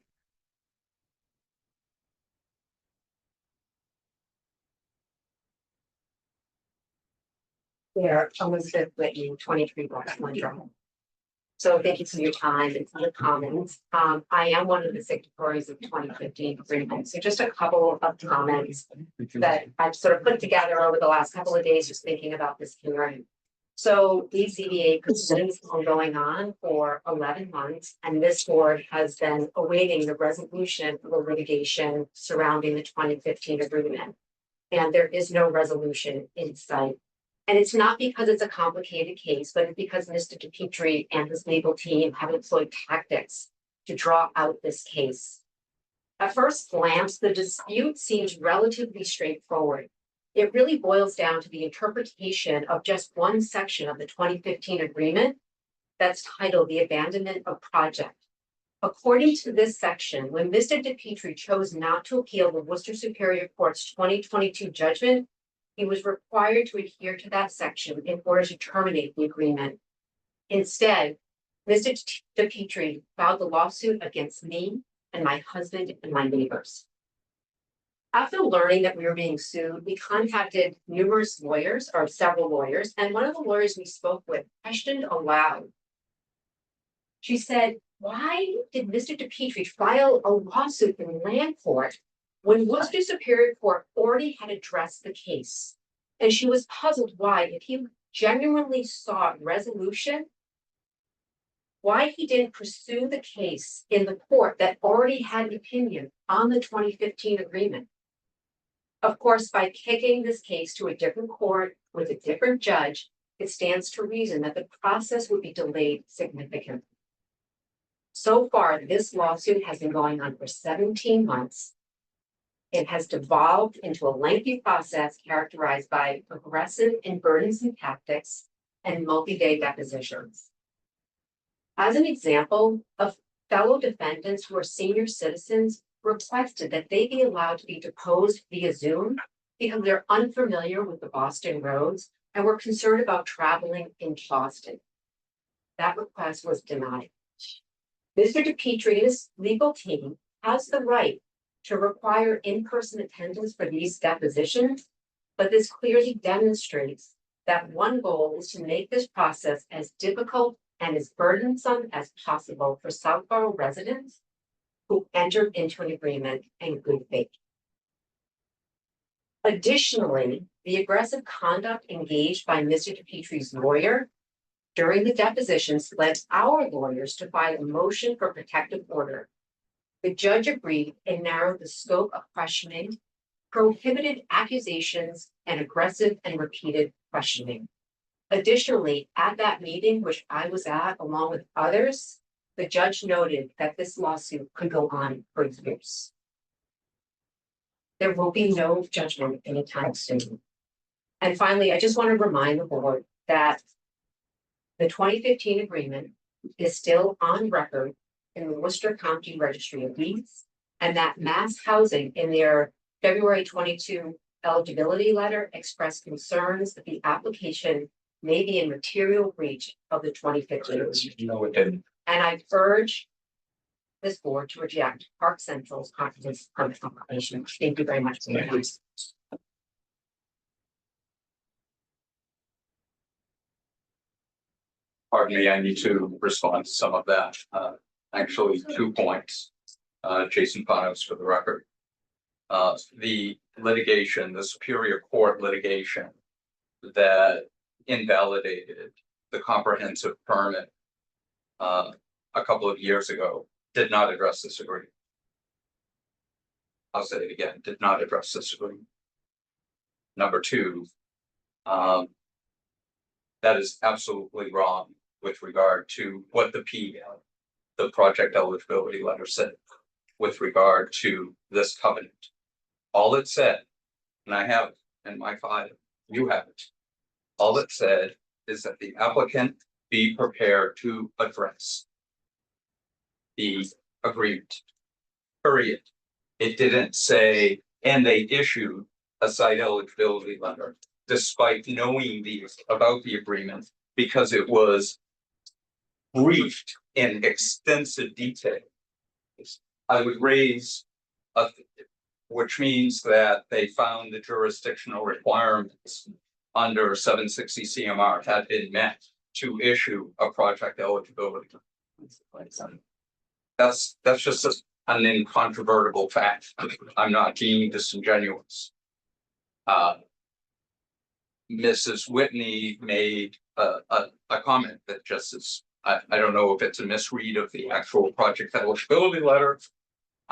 [SPEAKER 16] There, Elizabeth Whitney, 23 Rockland Drive. So thank you for your time and for the comments. I am one of the signatories of 2015 agreement. So just a couple of comments that I've sort of put together over the last couple of days, just thinking about this hearing. So these ZBA proceedings have been going on for 11 months, and this board has been awaiting the resolution of the litigation surrounding the 2015 agreement. And there is no resolution in sight. And it's not because it's a complicated case, but it's because Mr. DePietri and his legal team have employed tactics to draw out this case. At first glance, the dispute seems relatively straightforward. It really boils down to the interpretation of just one section of the 2015 agreement that's titled the abandonment of project. According to this section, when Mr. DePietri chose not to appeal the Worcester Superior Court's 2022 judgment, he was required to adhere to that section in order to terminate the agreement. Instead, Mr. DePietri filed the lawsuit against me and my husband and my neighbors. After learning that we were being sued, we contacted numerous lawyers, or several lawyers, and one of the lawyers we spoke with questioned aloud. She said, why did Mr. DePietri file a lawsuit in land court when Worcester Superior Court already had addressed the case? And she was puzzled why, if he genuinely sought resolution, why he didn't pursue the case in the court that already had an opinion on the 2015 agreement. Of course, by kicking this case to a different court with a different judge, it stands to reason that the process would be delayed significantly. So far, this lawsuit has been going on for 17 months. It has devolved into a lengthy process characterized by aggressive and burdensome tactics and multi-day depositions. As an example of fellow defendants who are senior citizens requested that they be allowed to be deposed via Zoom because they're unfamiliar with the Boston roads and were concerned about traveling in Boston. That request was denied. Mr. DePietri and his legal team has the right to require in-person attendance for these depositions, but this clearly demonstrates that one goal is to make this process as difficult and as burdensome as possible for Southborough residents who entered into an agreement in good faith. Additionally, the aggressive conduct engaged by Mr. DePietri's lawyer during the depositions led our lawyers to file a motion for protective order. The judge agreed and narrowed the scope of questioning, prohibited accusations, and aggressive and repeated questioning. Additionally, at that meeting, which I was at along with others, the judge noted that this lawsuit could go on for years. There will be no judgment anytime soon. And finally, I just want to remind the board that the 2015 agreement is still on record in the Worcester County Registry of Deeds, and that Mass Housing in their February 22 eligibility letter expressed concerns that the application may be in material breach of the 2015 agreement.
[SPEAKER 13] No, it didn't.
[SPEAKER 16] And I urge this board to reject Park Central's confidence permit application. Thank you very much for your time.
[SPEAKER 13] Pardon me, I need to respond to some of that. Actually, 2 points. Jason Panos for the record. The litigation, the Superior Court litigation that invalidated the comprehensive permit a couple of years ago did not address this agreement. I'll say it again, did not address this agreement. Number two, that is absolutely wrong with regard to what the project eligibility letter said with regard to this covenant. All it said, and I have it in my file, you have it. All it said is that the applicant be prepared to address the agreement, period. It didn't say, and they issued a site eligibility letter despite knowing about the agreement because it was briefed in extensive detail. I would raise which means that they found the jurisdictional requirements under 760 CMR had been met to issue a project eligibility. That's just an incontrovertible fact. I'm not being disingenuous. Mrs. Whitney made a comment that just is, I don't know if it's a misread of the actual project eligibility letter.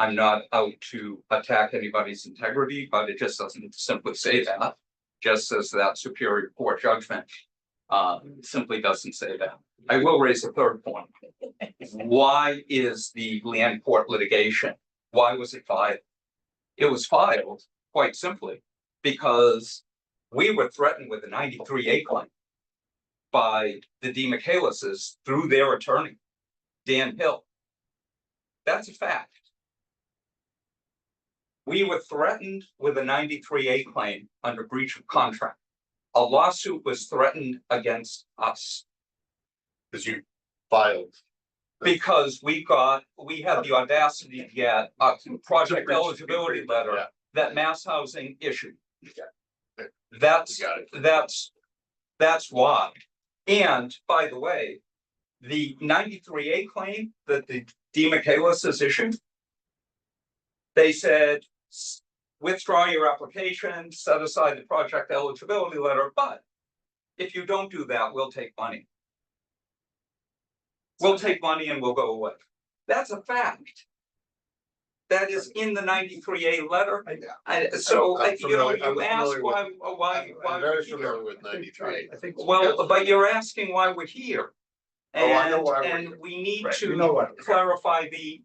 [SPEAKER 13] I'm not out to attack anybody's integrity, but it just doesn't simply say that. Just as that Superior Court judgment simply doesn't say that. I will raise a third point. Why is the land court litigation? Why was it filed? It was filed quite simply because we were threatened with a 93A claim by the DeMichelises through their attorney, Dan Hill. That's a fact. We were threatened with a 93A claim under breach of contract. A lawsuit was threatened against us.
[SPEAKER 14] Because you filed.
[SPEAKER 13] Because we had the audacity to get a project eligibility letter that Mass Housing issued. That's why. And by the way, the 93A claim that the DeMichelises issued, they said, withdraw your application, set aside the project eligibility letter, but if you don't do that, we'll take money. We'll take money and we'll go away. That's a fact. That is in the 93A letter. So you ask why.
[SPEAKER 14] I'm very familiar with 93.
[SPEAKER 13] Well, but you're asking why we're here.
[SPEAKER 14] Oh, I know why we're
[SPEAKER 13] And
[SPEAKER 14] here.
[SPEAKER 13] we need
[SPEAKER 14] You know what?
[SPEAKER 13] to clarify the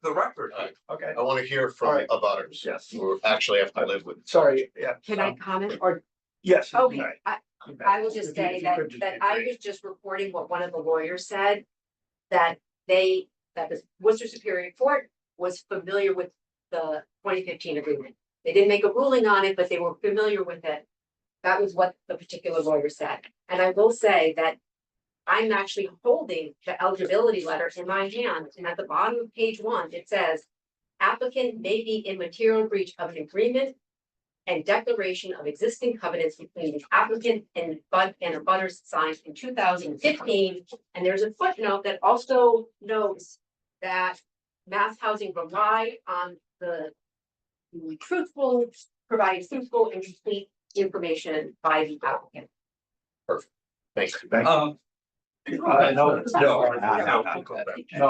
[SPEAKER 13] record.
[SPEAKER 2] Okay,
[SPEAKER 14] I want to hear from
[SPEAKER 2] Alright.
[SPEAKER 14] abutters.
[SPEAKER 2] Yes.
[SPEAKER 14] Who actually have to live with.
[SPEAKER 2] sorry, yeah.
[SPEAKER 16] Can I comment or?
[SPEAKER 2] Yes.
[SPEAKER 16] Okay,
[SPEAKER 2] right.
[SPEAKER 16] I will just say that I was just reporting what one of the lawyers said. That the Worcester Superior Court was familiar with the 2015 agreement. They didn't make a ruling on it, but they were familiar with it. That was what the particular lawyer said. And I will say that I'm actually holding the eligibility letter in my hand, and at the bottom of page 1, it says, applicant may be in material breach of an agreement and declaration of existing covenants between the applicant and abutters signed in 2015. And there's a footnote that also notes that Mass Housing relied on the providing truthful and complete information by the applicant.
[SPEAKER 12] Thanks.
[SPEAKER 2] No,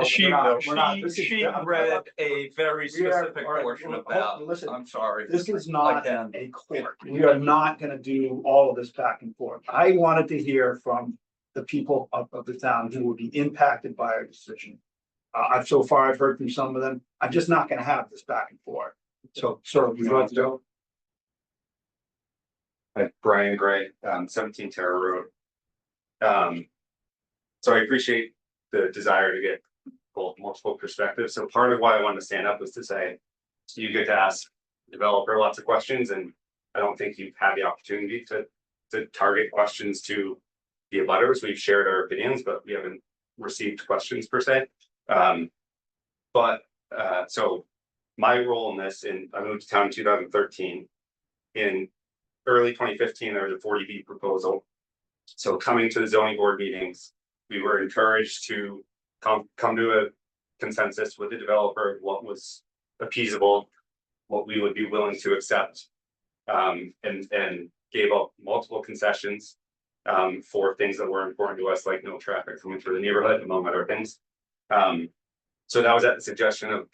[SPEAKER 13] She
[SPEAKER 2] we're not. This is-
[SPEAKER 13] read a very
[SPEAKER 2] We are-
[SPEAKER 13] specific
[SPEAKER 2] all right,
[SPEAKER 13] portion of
[SPEAKER 2] well,
[SPEAKER 13] that.
[SPEAKER 2] listen,
[SPEAKER 13] I'm sorry.
[SPEAKER 2] This is not
[SPEAKER 13] Again.
[SPEAKER 2] a court. We are not gonna do all of this back and forth. I wanted to hear from the people of the town who would be impacted by our decision. So far, I've heard from some of them. I'm just not gonna have this back and forth. So, sir, would you like to go?
[SPEAKER 17] Brian Gray, 17 Terra Road. So I appreciate the desire to get multiple perspectives. So part of why I wanted to stand up was to say, you get to ask the developer lots of questions, and I don't think you've had the opportunity to target questions to the abutters. We've shared our opinions, but we haven't received questions per se. So my role in this, I moved to town in 2013. In early 2015, there was a 40B proposal. So coming to the zoning board meetings, we were encouraged to come to a consensus with the developer of what was appeasable, what we would be willing to accept, and gave up multiple concessions for things that were important to us, like no traffic coming through the neighborhood, among other things. So that was at the suggestion of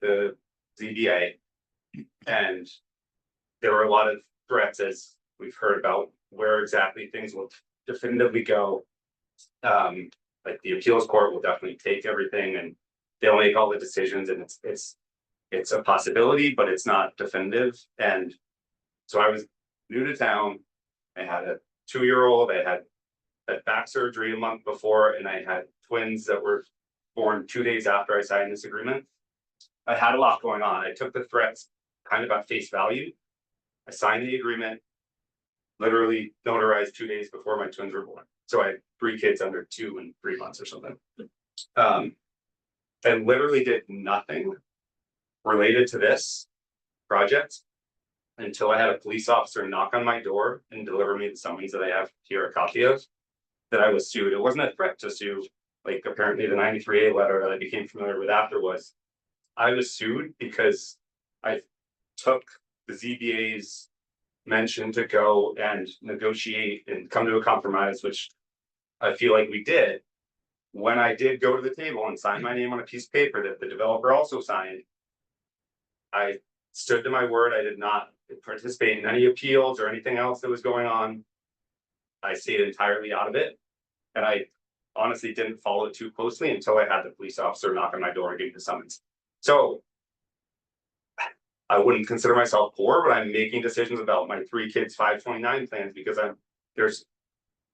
[SPEAKER 17] the ZBA, and there were a lot of threats, as we've heard about, where exactly things will definitively go. Like the appeals court will definitely take everything and they'll make all the decisions, and it's a possibility, but it's not definitive. And so I was new to town. I had a 2-year-old. I had back surgery a month before, and I had twins that were born 2 days after I signed this agreement. I had a lot going on. I took the threats kind of at face value. I signed the agreement, literally notarized 2 days before my twins were born. So I had 3 kids under 2 and 3 months or something. And literally did nothing related to this project until I had a police officer knock on my door and deliver me the summons that I have here a copy of, that I was sued. It wasn't a threat to sue. Like apparently the 93A letter that I became familiar with after was, I was sued because I took the ZBA's mention to go and negotiate and come to a compromise, which I feel like we did. When I did go to the table and sign my name on a piece of paper that the developer also signed, I stood to my word. I did not participate in any appeals or anything else that was going on. I stayed entirely out of it. And I honestly didn't follow it too closely until I had the police officer knock on my door and give me the summons. So I wouldn't consider myself poor, but I'm making decisions about my 3 kids' 529 plans because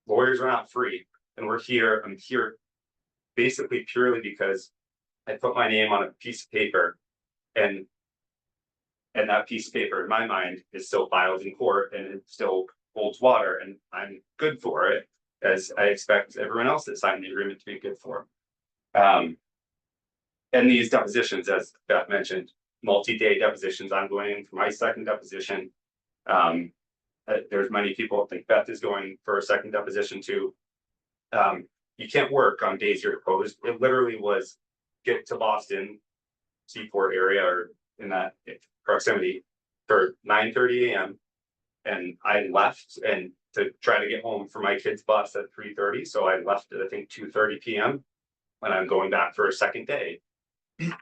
[SPEAKER 17] lawyers are not free. And I'm here basically purely because I put my name on a piece of paper, and that piece of paper in my mind is still filed in court and it still holds water, and I'm good for it, as I expect everyone else that signed the agreement to be good for. And these depositions, as Beth mentioned, multi-day depositions. I'm going in for my second deposition. There's many people, I think Beth is going for a second deposition too. You can't work on days you're deposed. It literally was get to Boston, Seaport area, or in that proximity for 9:30 a.m. And I left and to try to get home for my kid's bus at 3:30. So I left at I think 2:30 p.m. and I'm going back for a second day.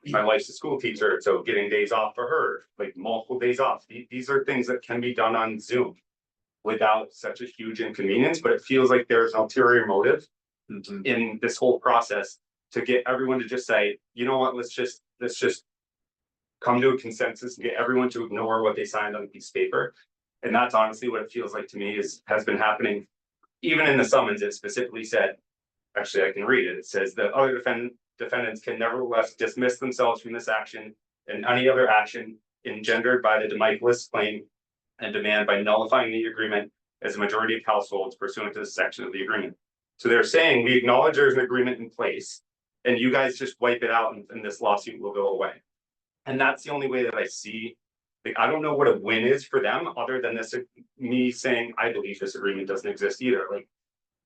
[SPEAKER 17] My wife's a school teacher, so getting days off for her, like multiple days off. These are things that can be done on Zoom without such a huge inconvenience, but it feels like there's an ulterior motive in this whole process to get everyone to just say, you know what, let's just come to a consensus and get everyone to ignore what they signed on a piece of paper. And that's honestly what it feels like to me has been happening. Even in the summons, it specifically said, actually I can read it. It says the other defendants can nevertheless dismiss themselves from this action and any other action engendered by the Demichelis claim and demand by nullifying the agreement as a majority of households pursuant to this section of the agreement. So they're saying we acknowledge there's an agreement in place and you guys just wipe it out and this lawsuit will go away. And that's the only way that I see. Like, I don't know what a win is for them other than this, me saying, I believe this agreement doesn't exist either. Like,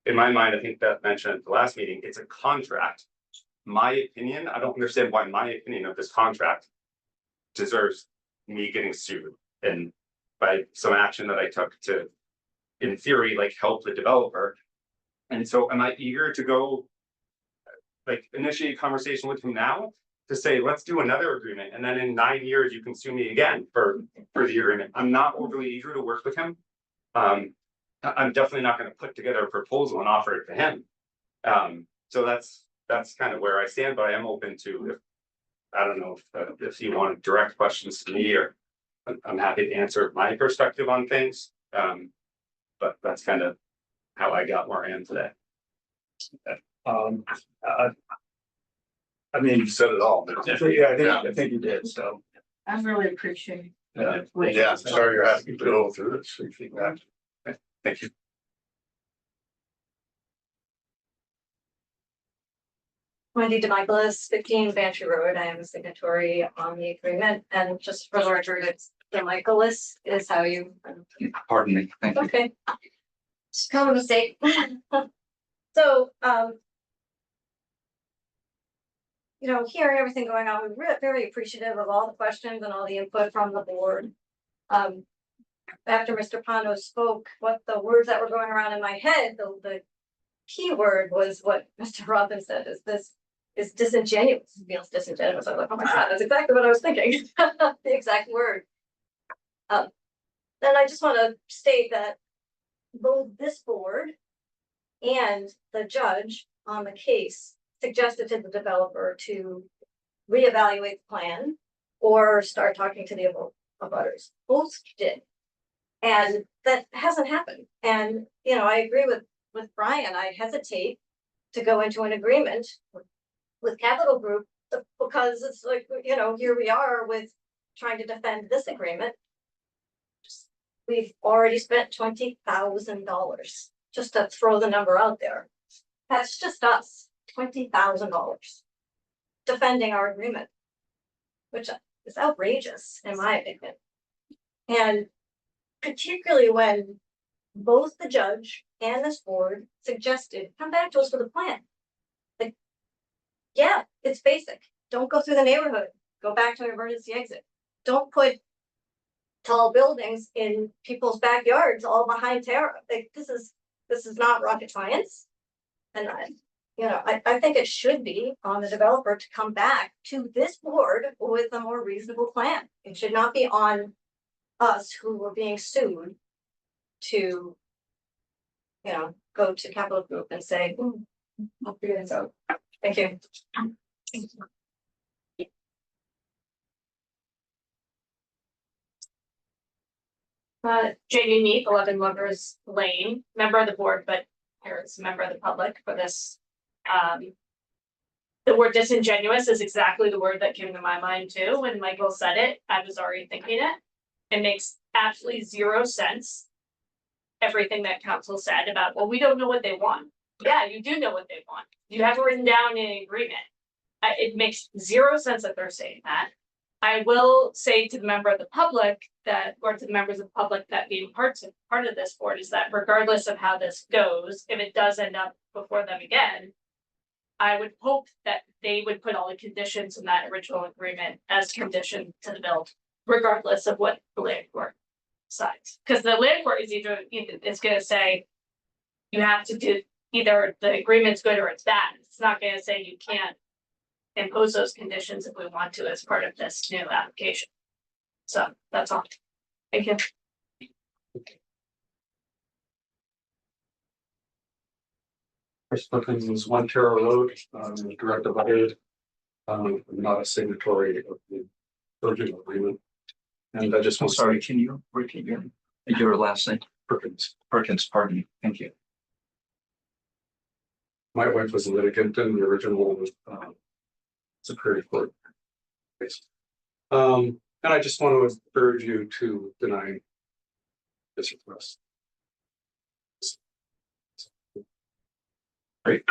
[SPEAKER 17] in my mind, I think Beth mentioned at the last meeting, it's a contract. My opinion, I don't understand why my opinion of this contract deserves me getting sued and by some action that I took to, in theory, like help the developer. And so am I eager to go like initiate a conversation with him now to say, let's do another agreement. And then in 9 years, you can sue me again for the agreement. I'm not overly eager to work with him. I'm definitely not going to put together a proposal and offer it to him. So that's kind of where I stand, but I am open to, if I don't know if you want direct questions to me, or I'm happy to answer my perspective on things. But that's kind of how I got where I am today.
[SPEAKER 5] I mean,
[SPEAKER 7] You said it all.
[SPEAKER 5] yeah, I think you did, so.
[SPEAKER 11] I really appreciate.
[SPEAKER 10] Yeah, sorry you're having to go through this. Feedback.
[SPEAKER 17] Thank you.
[SPEAKER 16] Wendy DeMichaelis, 15 Bantry Road. I am a signatory on the agreement, and just for the record, it's DeMichaelis is how you.
[SPEAKER 13] Pardon me, thank you.
[SPEAKER 16] Okay. It's kind of a mistake. So, you know, hearing everything going on, we're very appreciative of all the questions and all the input from the board. After Mr. Pondo spoke, what the words that were going around in my head, the key word was what Mr. Robbins said, is this is disingenuous. It feels disingenuous. I was like, oh my God, that's exactly what I was thinking. The exact word. Then I just want to state that both this board and the judge on the case suggested to the developer to reevaluate the plan or start talking to the abutters. Both did. And that hasn't happened. And, you know, I agree with Brian. I hesitate to go into an agreement with Capital Group because it's like, you know, here we are with trying to defend this agreement. We've already spent $20,000 just to throw the number out there. That's just us, $20,000 defending our agreement, which is outrageous in my opinion. And particularly when both the judge and this board suggested, come back to us with a plan. Like, yeah, it's basic. Don't go through the neighborhood. Go back to an emergency exit. Don't put tall buildings in people's backyards all behind terra. Like, this is not rocket science. And I think it should be on the developer to come back to this board with a more reasonable plan. It should not be on us who were being sued to, you know, go to Capital Group and say, I'll figure this out. Thank you.
[SPEAKER 6] Jamie Meek, 11 Lovers Lane, member of the board, but here is a member of the public for this. The word disingenuous is exactly the word that came to my mind too. When Michael said it, I was already thinking it. It makes absolutely zero sense. Everything that council said about, well, we don't know what they want. Yeah, you do know what they want. You have it written down in an agreement. It makes zero sense that they're saying that. I will say to the member of the public that, or to the members of the public that being part of this board, is that regardless of how this goes, if it does end up before them again, I would hope that they would put all the conditions in that original agreement as condition to the build, regardless of what the land court decides. Because the land court is either it's going to say you have to do either the agreement's good or it's bad. It's not going to say you can't impose those conditions if we want to as part of this new application. So that's all. Thank you.
[SPEAKER 9] Chris Perkins is 1 Terra Road, direct abutter, not a signatory of the original agreement. And I just
[SPEAKER 13] I'm
[SPEAKER 9] want to
[SPEAKER 13] sorry,
[SPEAKER 9] say
[SPEAKER 13] can you repeat your last name?
[SPEAKER 9] Perkins.
[SPEAKER 13] Perkins, pardon me. Thank you.
[SPEAKER 9] My wife was a litigant in the original Superior Court case.
[SPEAKER 15] And I just want to urge you to deny this request.
[SPEAKER 1] Great.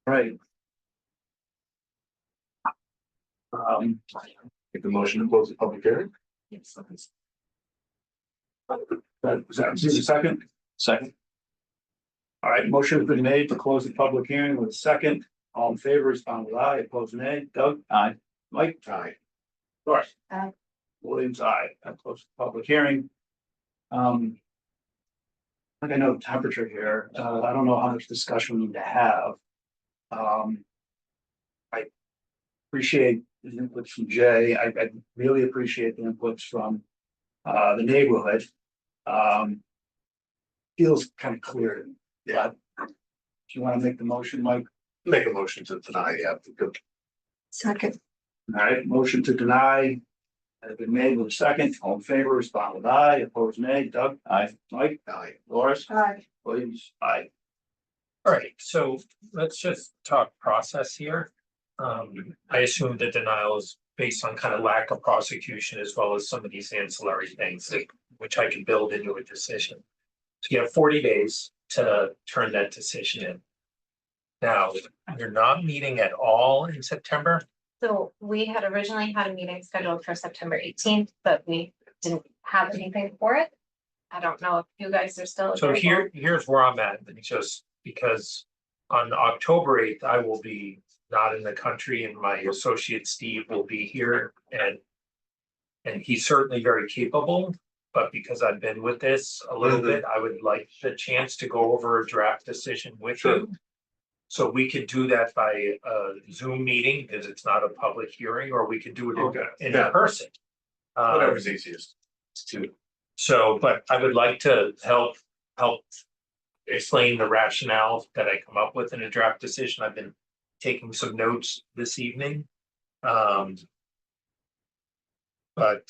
[SPEAKER 2] Right.
[SPEAKER 14] Make the motion to close the public hearing.
[SPEAKER 2] Second?
[SPEAKER 12] Second.
[SPEAKER 2] All right, motion has been made to close the public hearing with a second. All in favor, respond with aye, opposed nay. Doug?
[SPEAKER 12] Aye.
[SPEAKER 2] Mike?
[SPEAKER 14] Aye.
[SPEAKER 2] Doris?
[SPEAKER 11] Aye.
[SPEAKER 2] Williams, aye. That closed the public hearing. Like I know temperature here, I don't know how much discussion we need to have. I appreciate the inputs from Jay. I really appreciate the inputs from the neighborhood. Feels kind of clear to me. Yeah. Do you want to make the motion, Mike?
[SPEAKER 14] Make a motion to deny the applicant.
[SPEAKER 11] Second,
[SPEAKER 2] All right, motion to deny has been made with a second. All in favor, respond with aye, opposed nay. Doug?
[SPEAKER 12] Aye.
[SPEAKER 2] Mike?
[SPEAKER 14] Aye.
[SPEAKER 2] Doris?
[SPEAKER 11] aye.
[SPEAKER 2] Williams? Aye.
[SPEAKER 1] All right, so let's just talk process here. I assume the denial is based on kind of lack of prosecution as well as some of these ancillary things that, which I can build into a decision. So you have 40 days to turn that decision in. Now, you're not meeting at all in September.
[SPEAKER 4] So we had originally had a meeting scheduled for September 18th, but we didn't have anything for it. I don't know if you guys are still.
[SPEAKER 1] So
[SPEAKER 4] agreeable.
[SPEAKER 1] here's where I'm at, just because on October 8th, I will be not in the country and my associate Steve will be here and he's certainly very capable, but because I've been with this a little bit, I would like the chance to go over a draft decision with you. So we could do that by a Zoom meeting because it's not a public hearing, or we could do it in person.
[SPEAKER 14] Whatever's easiest.
[SPEAKER 1] So, but I would like to help explain the rationale that I come up with in a draft decision. I've been taking some notes this evening. But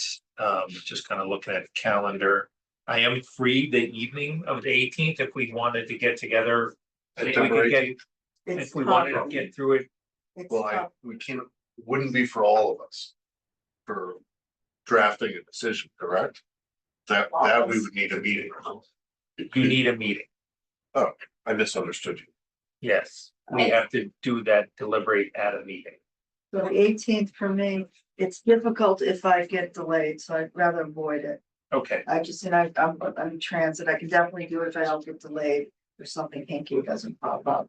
[SPEAKER 1] just kind of looking at the calendar, I am free the evening of the 18th if we wanted to get together. I think we could get,
[SPEAKER 11] It's
[SPEAKER 1] if we wanted to
[SPEAKER 11] tough.
[SPEAKER 1] get through it.
[SPEAKER 11] It's
[SPEAKER 14] Well,
[SPEAKER 11] tough.
[SPEAKER 14] we can't, wouldn't be for all of us. For drafting a decision, correct? That we would need a meeting.
[SPEAKER 1] You need a meeting.
[SPEAKER 14] I misunderstood you.
[SPEAKER 1] Yes, we have to do that, deliberate at a meeting.
[SPEAKER 11] So the 18th for me, it's difficult if I get delayed, so I'd rather avoid it.
[SPEAKER 1] Okay,
[SPEAKER 11] I just, and I'm in transit, I can definitely do it if I don't get delayed, if something hinky doesn't pop up.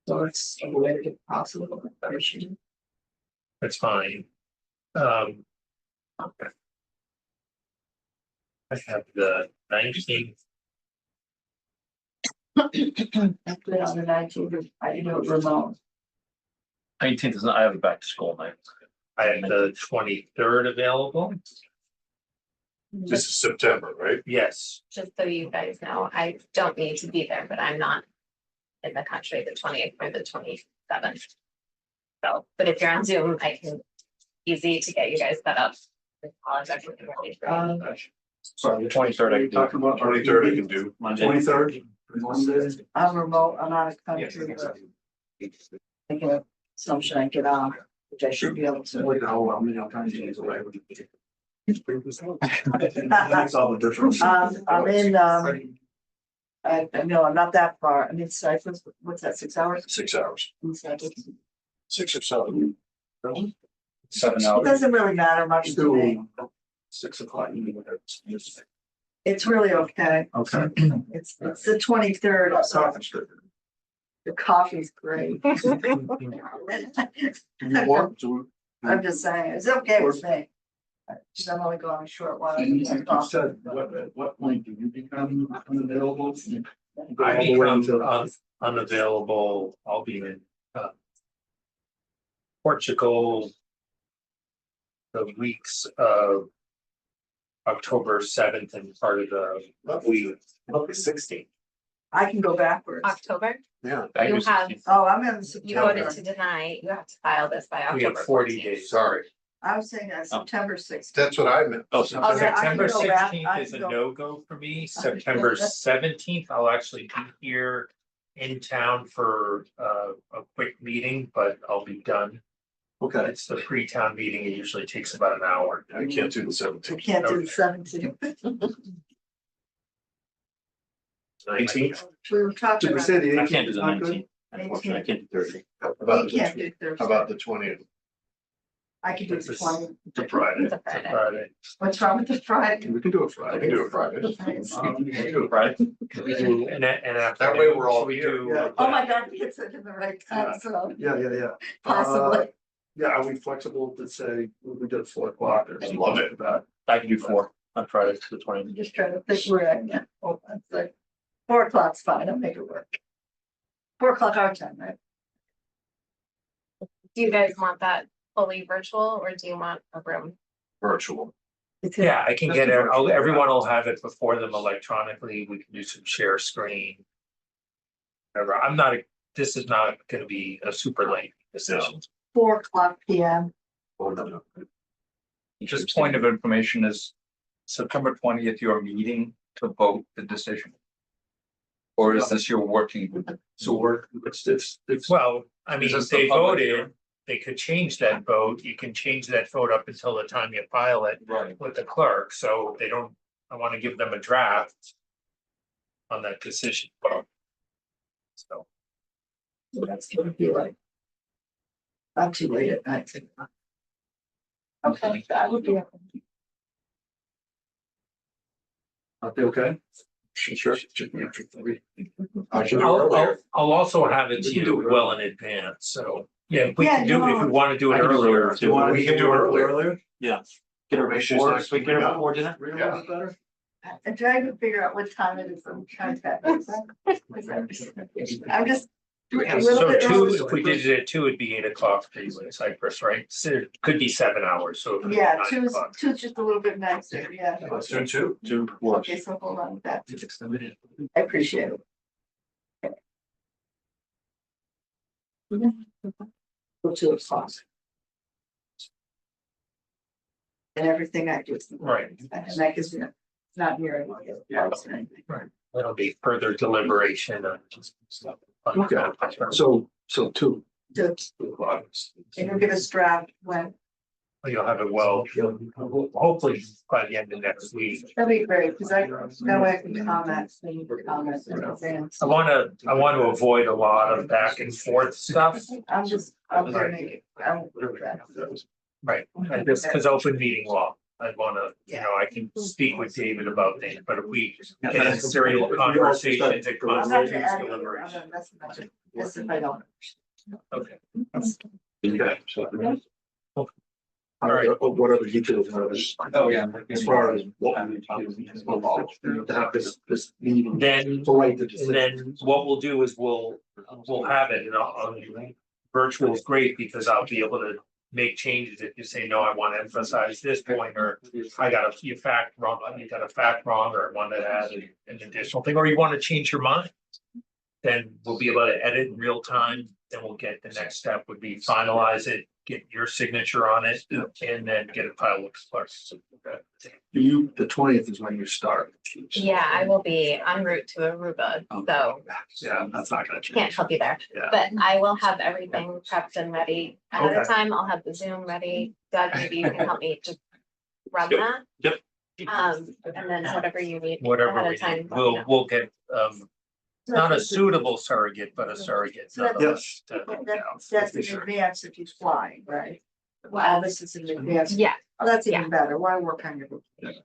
[SPEAKER 11] So it's avoided if possible.
[SPEAKER 1] that's fine. Okay. I have the 19th.
[SPEAKER 11] That's good on the 19th, I can do it remote.
[SPEAKER 12] 19th is not, I have a back to school night.
[SPEAKER 1] I have the 23rd available.
[SPEAKER 14] This is September, right?
[SPEAKER 1] Yes,
[SPEAKER 4] Just so you guys know, I don't need to be there, but I'm not in the country the 28th or the 27th. So, but if you're on Zoom, I can, easy to get you guys set up. Apologize for the late.
[SPEAKER 14] Sorry,
[SPEAKER 12] The 23rd I can do.
[SPEAKER 2] Talking about
[SPEAKER 14] 23rd I can do.
[SPEAKER 12] Monday.
[SPEAKER 2] 23rd.
[SPEAKER 11] I'm remote, I'm out of
[SPEAKER 12] Yes,
[SPEAKER 11] country, but I get an assumption I get on, which I should be able to.
[SPEAKER 2] Wait, no, I'm in all kinds of days away. Makes all the difference.
[SPEAKER 11] I'm in, I know, I'm not that far, I'm in Cyprus, what's that, 6 hours?
[SPEAKER 14] 6 hours,
[SPEAKER 11] In Cyprus.
[SPEAKER 14] 6 or 7.
[SPEAKER 12] 7
[SPEAKER 11] It
[SPEAKER 12] hours.
[SPEAKER 11] doesn't really matter much to me,
[SPEAKER 2] 6 o'clock.
[SPEAKER 11] it's really okay,
[SPEAKER 2] Okay.
[SPEAKER 11] it's the 23rd, so the coffee's great.
[SPEAKER 14] You want to?
[SPEAKER 11] I'm just saying, it's okay with me. Just I'm only going a short while.
[SPEAKER 2] You said, what point do you become unavailable?
[SPEAKER 1] I become unavailable. I'll be in Portugal the weeks of October 7th and part of the week of the 16th.
[SPEAKER 11] I can go backwards.
[SPEAKER 4] October,
[SPEAKER 14] Yeah.
[SPEAKER 4] you have,
[SPEAKER 11] Oh, I'm in
[SPEAKER 4] you voted
[SPEAKER 11] September.
[SPEAKER 4] to deny, you have to file this by
[SPEAKER 1] We have
[SPEAKER 4] October
[SPEAKER 1] 40
[SPEAKER 4] 14th.
[SPEAKER 1] days.
[SPEAKER 14] Sorry.
[SPEAKER 11] I was saying September sixth.
[SPEAKER 14] That's what I meant.
[SPEAKER 12] Oh,
[SPEAKER 11] Okay, I can
[SPEAKER 1] September
[SPEAKER 11] go back.
[SPEAKER 1] 16th
[SPEAKER 11] I
[SPEAKER 1] is a
[SPEAKER 11] can go.
[SPEAKER 1] no-go for me. September 17th, I'll actually be here in town for a quick meeting, but I'll be done.
[SPEAKER 14] Okay,
[SPEAKER 1] It's the pre-town meeting. It usually takes about an hour.
[SPEAKER 14] I can't do the
[SPEAKER 11] I
[SPEAKER 14] 17th.
[SPEAKER 11] can't do the 17th.
[SPEAKER 12] 19th?
[SPEAKER 11] We were talking
[SPEAKER 14] Did we
[SPEAKER 11] about.
[SPEAKER 14] say the
[SPEAKER 12] I can't do
[SPEAKER 14] eighteenth?
[SPEAKER 12] the 19th. Unfortunately, I can't do 30.
[SPEAKER 14] How about
[SPEAKER 11] We
[SPEAKER 14] the
[SPEAKER 11] can't do
[SPEAKER 14] How
[SPEAKER 11] Thursday.
[SPEAKER 14] about the 20th?
[SPEAKER 11] I can do the 20th.
[SPEAKER 1] It's a Friday.
[SPEAKER 4] It's a
[SPEAKER 1] It's a
[SPEAKER 4] Friday.
[SPEAKER 1] Friday.
[SPEAKER 11] What's wrong with the Friday?
[SPEAKER 14] We can do it Friday. We can do it Friday.
[SPEAKER 12] Right?
[SPEAKER 1] We do, and after.
[SPEAKER 14] That way we're all
[SPEAKER 1] we
[SPEAKER 14] here.
[SPEAKER 1] do.
[SPEAKER 14] Yeah.
[SPEAKER 11] Oh my God, we hit it in the right time, so
[SPEAKER 14] Yeah.
[SPEAKER 11] possibly.
[SPEAKER 14] Yeah, are we flexible to say we did 4 o'clock? I love it.
[SPEAKER 12] I can do 4 on Friday to the
[SPEAKER 11] I'm
[SPEAKER 12] 20th.
[SPEAKER 11] just trying to think where I am. Hold on a sec. 4 o'clock's fine, I'll make it work. 4 o'clock our time, right?
[SPEAKER 4] Do you guys want that fully virtual or do you want a room?
[SPEAKER 14] Virtual.
[SPEAKER 1] Yeah, I can get it. Everyone will have it before them electronically. We can do some share screen. Whatever. I'm not, this is not gonna be a super late decision.
[SPEAKER 11] 4 o'clock PM.
[SPEAKER 13] Just point of information is September 20th, your meeting to vote the decision? Or is this your working?
[SPEAKER 14] So it's.
[SPEAKER 1] Well, I mean,
[SPEAKER 13] Is this
[SPEAKER 1] if
[SPEAKER 13] the
[SPEAKER 1] they
[SPEAKER 13] public
[SPEAKER 1] voted,
[SPEAKER 13] hearing?
[SPEAKER 1] they could change that vote. You can change that vote up until the time you file it
[SPEAKER 13] Right.
[SPEAKER 1] with the clerk, so they don't, I wanna give them a draft. On that decision. So.
[SPEAKER 11] So that's gonna be like. Not too late at night. Okay, that would be.
[SPEAKER 14] Are they okay? Sure.
[SPEAKER 1] I'll also have it to you well in advance, so, yeah, we
[SPEAKER 11] Yeah,
[SPEAKER 1] can do, if
[SPEAKER 11] no.
[SPEAKER 1] you wanna do it
[SPEAKER 12] I can do it
[SPEAKER 1] earlier.
[SPEAKER 12] earlier, too.
[SPEAKER 14] We can do it earlier?
[SPEAKER 12] Yeah. Get it before, we get it before dinner?
[SPEAKER 14] Yeah.
[SPEAKER 11] I'm trying to figure out what time it is. I'm trying to. I'm just. a little
[SPEAKER 1] So
[SPEAKER 11] bit
[SPEAKER 1] 2,
[SPEAKER 11] early.
[SPEAKER 1] if we did it at 2, it'd be 8 o'clock for you in Cyprus, right? So it could be 7 hours, so. it could be
[SPEAKER 11] Yeah,
[SPEAKER 1] 9
[SPEAKER 11] two's
[SPEAKER 1] o'clock.
[SPEAKER 11] just a little bit nicer, yeah.
[SPEAKER 14] Let's do 2.
[SPEAKER 12] 2.
[SPEAKER 11] Okay, so hold on with that. I appreciate it. Go 2 o'clock. And everything I do. is-
[SPEAKER 1] Right.
[SPEAKER 11] And that gives me, not here.
[SPEAKER 1] Right. That'll be further deliberation on just stuff.
[SPEAKER 14] Okay, so 2.
[SPEAKER 11] Just, and you'll give us draft when,
[SPEAKER 1] You'll have it well, hopefully by the end of next week.
[SPEAKER 11] that'd be great, because that way I can comment in advance.
[SPEAKER 1] I want to avoid a lot of back and forth stuff.
[SPEAKER 11] I'm gonna make it,
[SPEAKER 1] Right, and just because open meeting law, I'd wanna, I can speak with David about things, but if we get in serial conversations, it
[SPEAKER 11] I'm not gonna
[SPEAKER 1] constitutes
[SPEAKER 11] add, I'm
[SPEAKER 1] deliberation.
[SPEAKER 11] gonna mess with it, this if I don't.
[SPEAKER 1] Okay.
[SPEAKER 14] All right. What other details are there?
[SPEAKER 13] Oh, yeah.
[SPEAKER 14] As far as what we to have this meeting.
[SPEAKER 1] Then,
[SPEAKER 14] To write the
[SPEAKER 1] and
[SPEAKER 14] decision.
[SPEAKER 1] then what we'll do is we'll have it, and virtual is great because I'll be able to make changes if you say, no, I want to emphasize this point, or I got you got a fact wrong, or I want to add an additional thing, or you want to change your mind. Then we'll be able to edit in real time, then we'll get, the next step would be finalize it, get your signature on it, and then get it filed with the clerk.
[SPEAKER 14] The 20th is when you start.
[SPEAKER 4] Yeah, I will be en route to Aruba, so
[SPEAKER 14] Yeah, that's not gonna change.
[SPEAKER 4] can't help you there.
[SPEAKER 14] Yeah.
[SPEAKER 4] But I will have everything prepped and ready ahead of
[SPEAKER 1] Okay.
[SPEAKER 4] time. I'll have the Zoom ready. Doug, maybe you can help me just run
[SPEAKER 12] Yep.
[SPEAKER 4] that.
[SPEAKER 12] Yep.
[SPEAKER 4] And then whatever you need
[SPEAKER 1] Whatever
[SPEAKER 4] ahead
[SPEAKER 1] we
[SPEAKER 4] of time.
[SPEAKER 1] need,
[SPEAKER 4] let me know.
[SPEAKER 1] we'll get, not a suitable surrogate, but a surrogate.
[SPEAKER 14] Yes.
[SPEAKER 11] That's in advance if he's flying, right? Well, this is in advance.
[SPEAKER 4] Yeah,
[SPEAKER 11] Oh, that's
[SPEAKER 4] Yeah.
[SPEAKER 11] even better. Why work on your?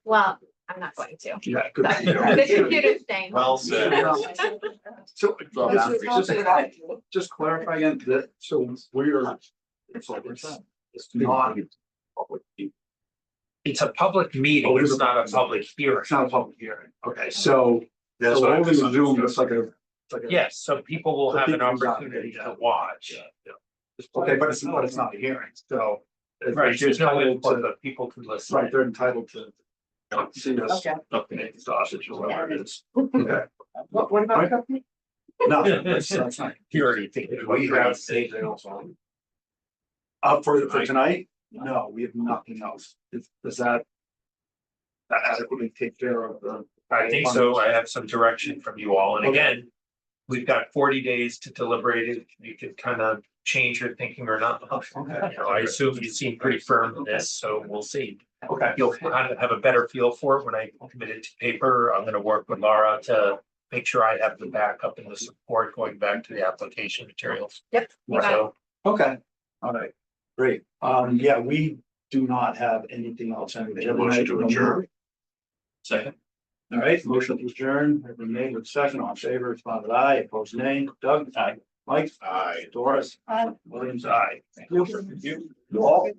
[SPEAKER 4] well, I'm not going to.
[SPEAKER 14] Yeah. good.
[SPEAKER 4] The computer's staying.
[SPEAKER 12] Well said.
[SPEAKER 14] So, just clarify again, that, so we're, it's like, it's not.
[SPEAKER 1] It's a public meeting, it's not a public hearing.
[SPEAKER 14] It's not a public hearing, okay, so. That's
[SPEAKER 12] what I
[SPEAKER 14] holding a Zoom,
[SPEAKER 12] misunderstood.
[SPEAKER 14] it's like a. it's like a-
[SPEAKER 1] Yes, so people will
[SPEAKER 14] So
[SPEAKER 1] have an
[SPEAKER 14] people got it,
[SPEAKER 1] opportunity
[SPEAKER 14] yeah.
[SPEAKER 1] to watch.
[SPEAKER 14] Okay, but it's not a hearing, so. it's-
[SPEAKER 1] Right,
[SPEAKER 14] it's
[SPEAKER 1] there's no
[SPEAKER 14] entitled
[SPEAKER 1] input,
[SPEAKER 14] to-
[SPEAKER 1] but people can listen.
[SPEAKER 14] Right, they're entitled to. See us,
[SPEAKER 11] Okay.
[SPEAKER 14] make sausage or whatever it is, okay.
[SPEAKER 11] What about company?
[SPEAKER 14] No, that's not.
[SPEAKER 1] You already think.
[SPEAKER 14] We have. For tonight,
[SPEAKER 2] No, we have nothing else. Does that adequately take care of the?
[SPEAKER 1] I think so. I have some direction from you all. And again, we've got 40 days to deliberate it. You could kind of change your thinking or not.
[SPEAKER 2] Okay.
[SPEAKER 1] You know, I assume you seem pretty firm in this, so we'll see.
[SPEAKER 2] Okay.
[SPEAKER 1] You'll kind of have a better feel for it when I commit it to paper. I'm gonna work with Laura to make sure I have the backup and the support going back to the application materials.
[SPEAKER 4] Yep. you got it.
[SPEAKER 1] So,
[SPEAKER 2] Okay, all right, great. Yeah, we do not have anything else.
[SPEAKER 14] Motion to adjourn.
[SPEAKER 8] Second.
[SPEAKER 2] All right, motion to adjourn, have been made with second, on favor, responded aye, opposed nay. Doug?
[SPEAKER 8] Aye.
[SPEAKER 2] Mike?
[SPEAKER 14] Aye.
[SPEAKER 2] Doris? Williams, aye. Thank you. You all.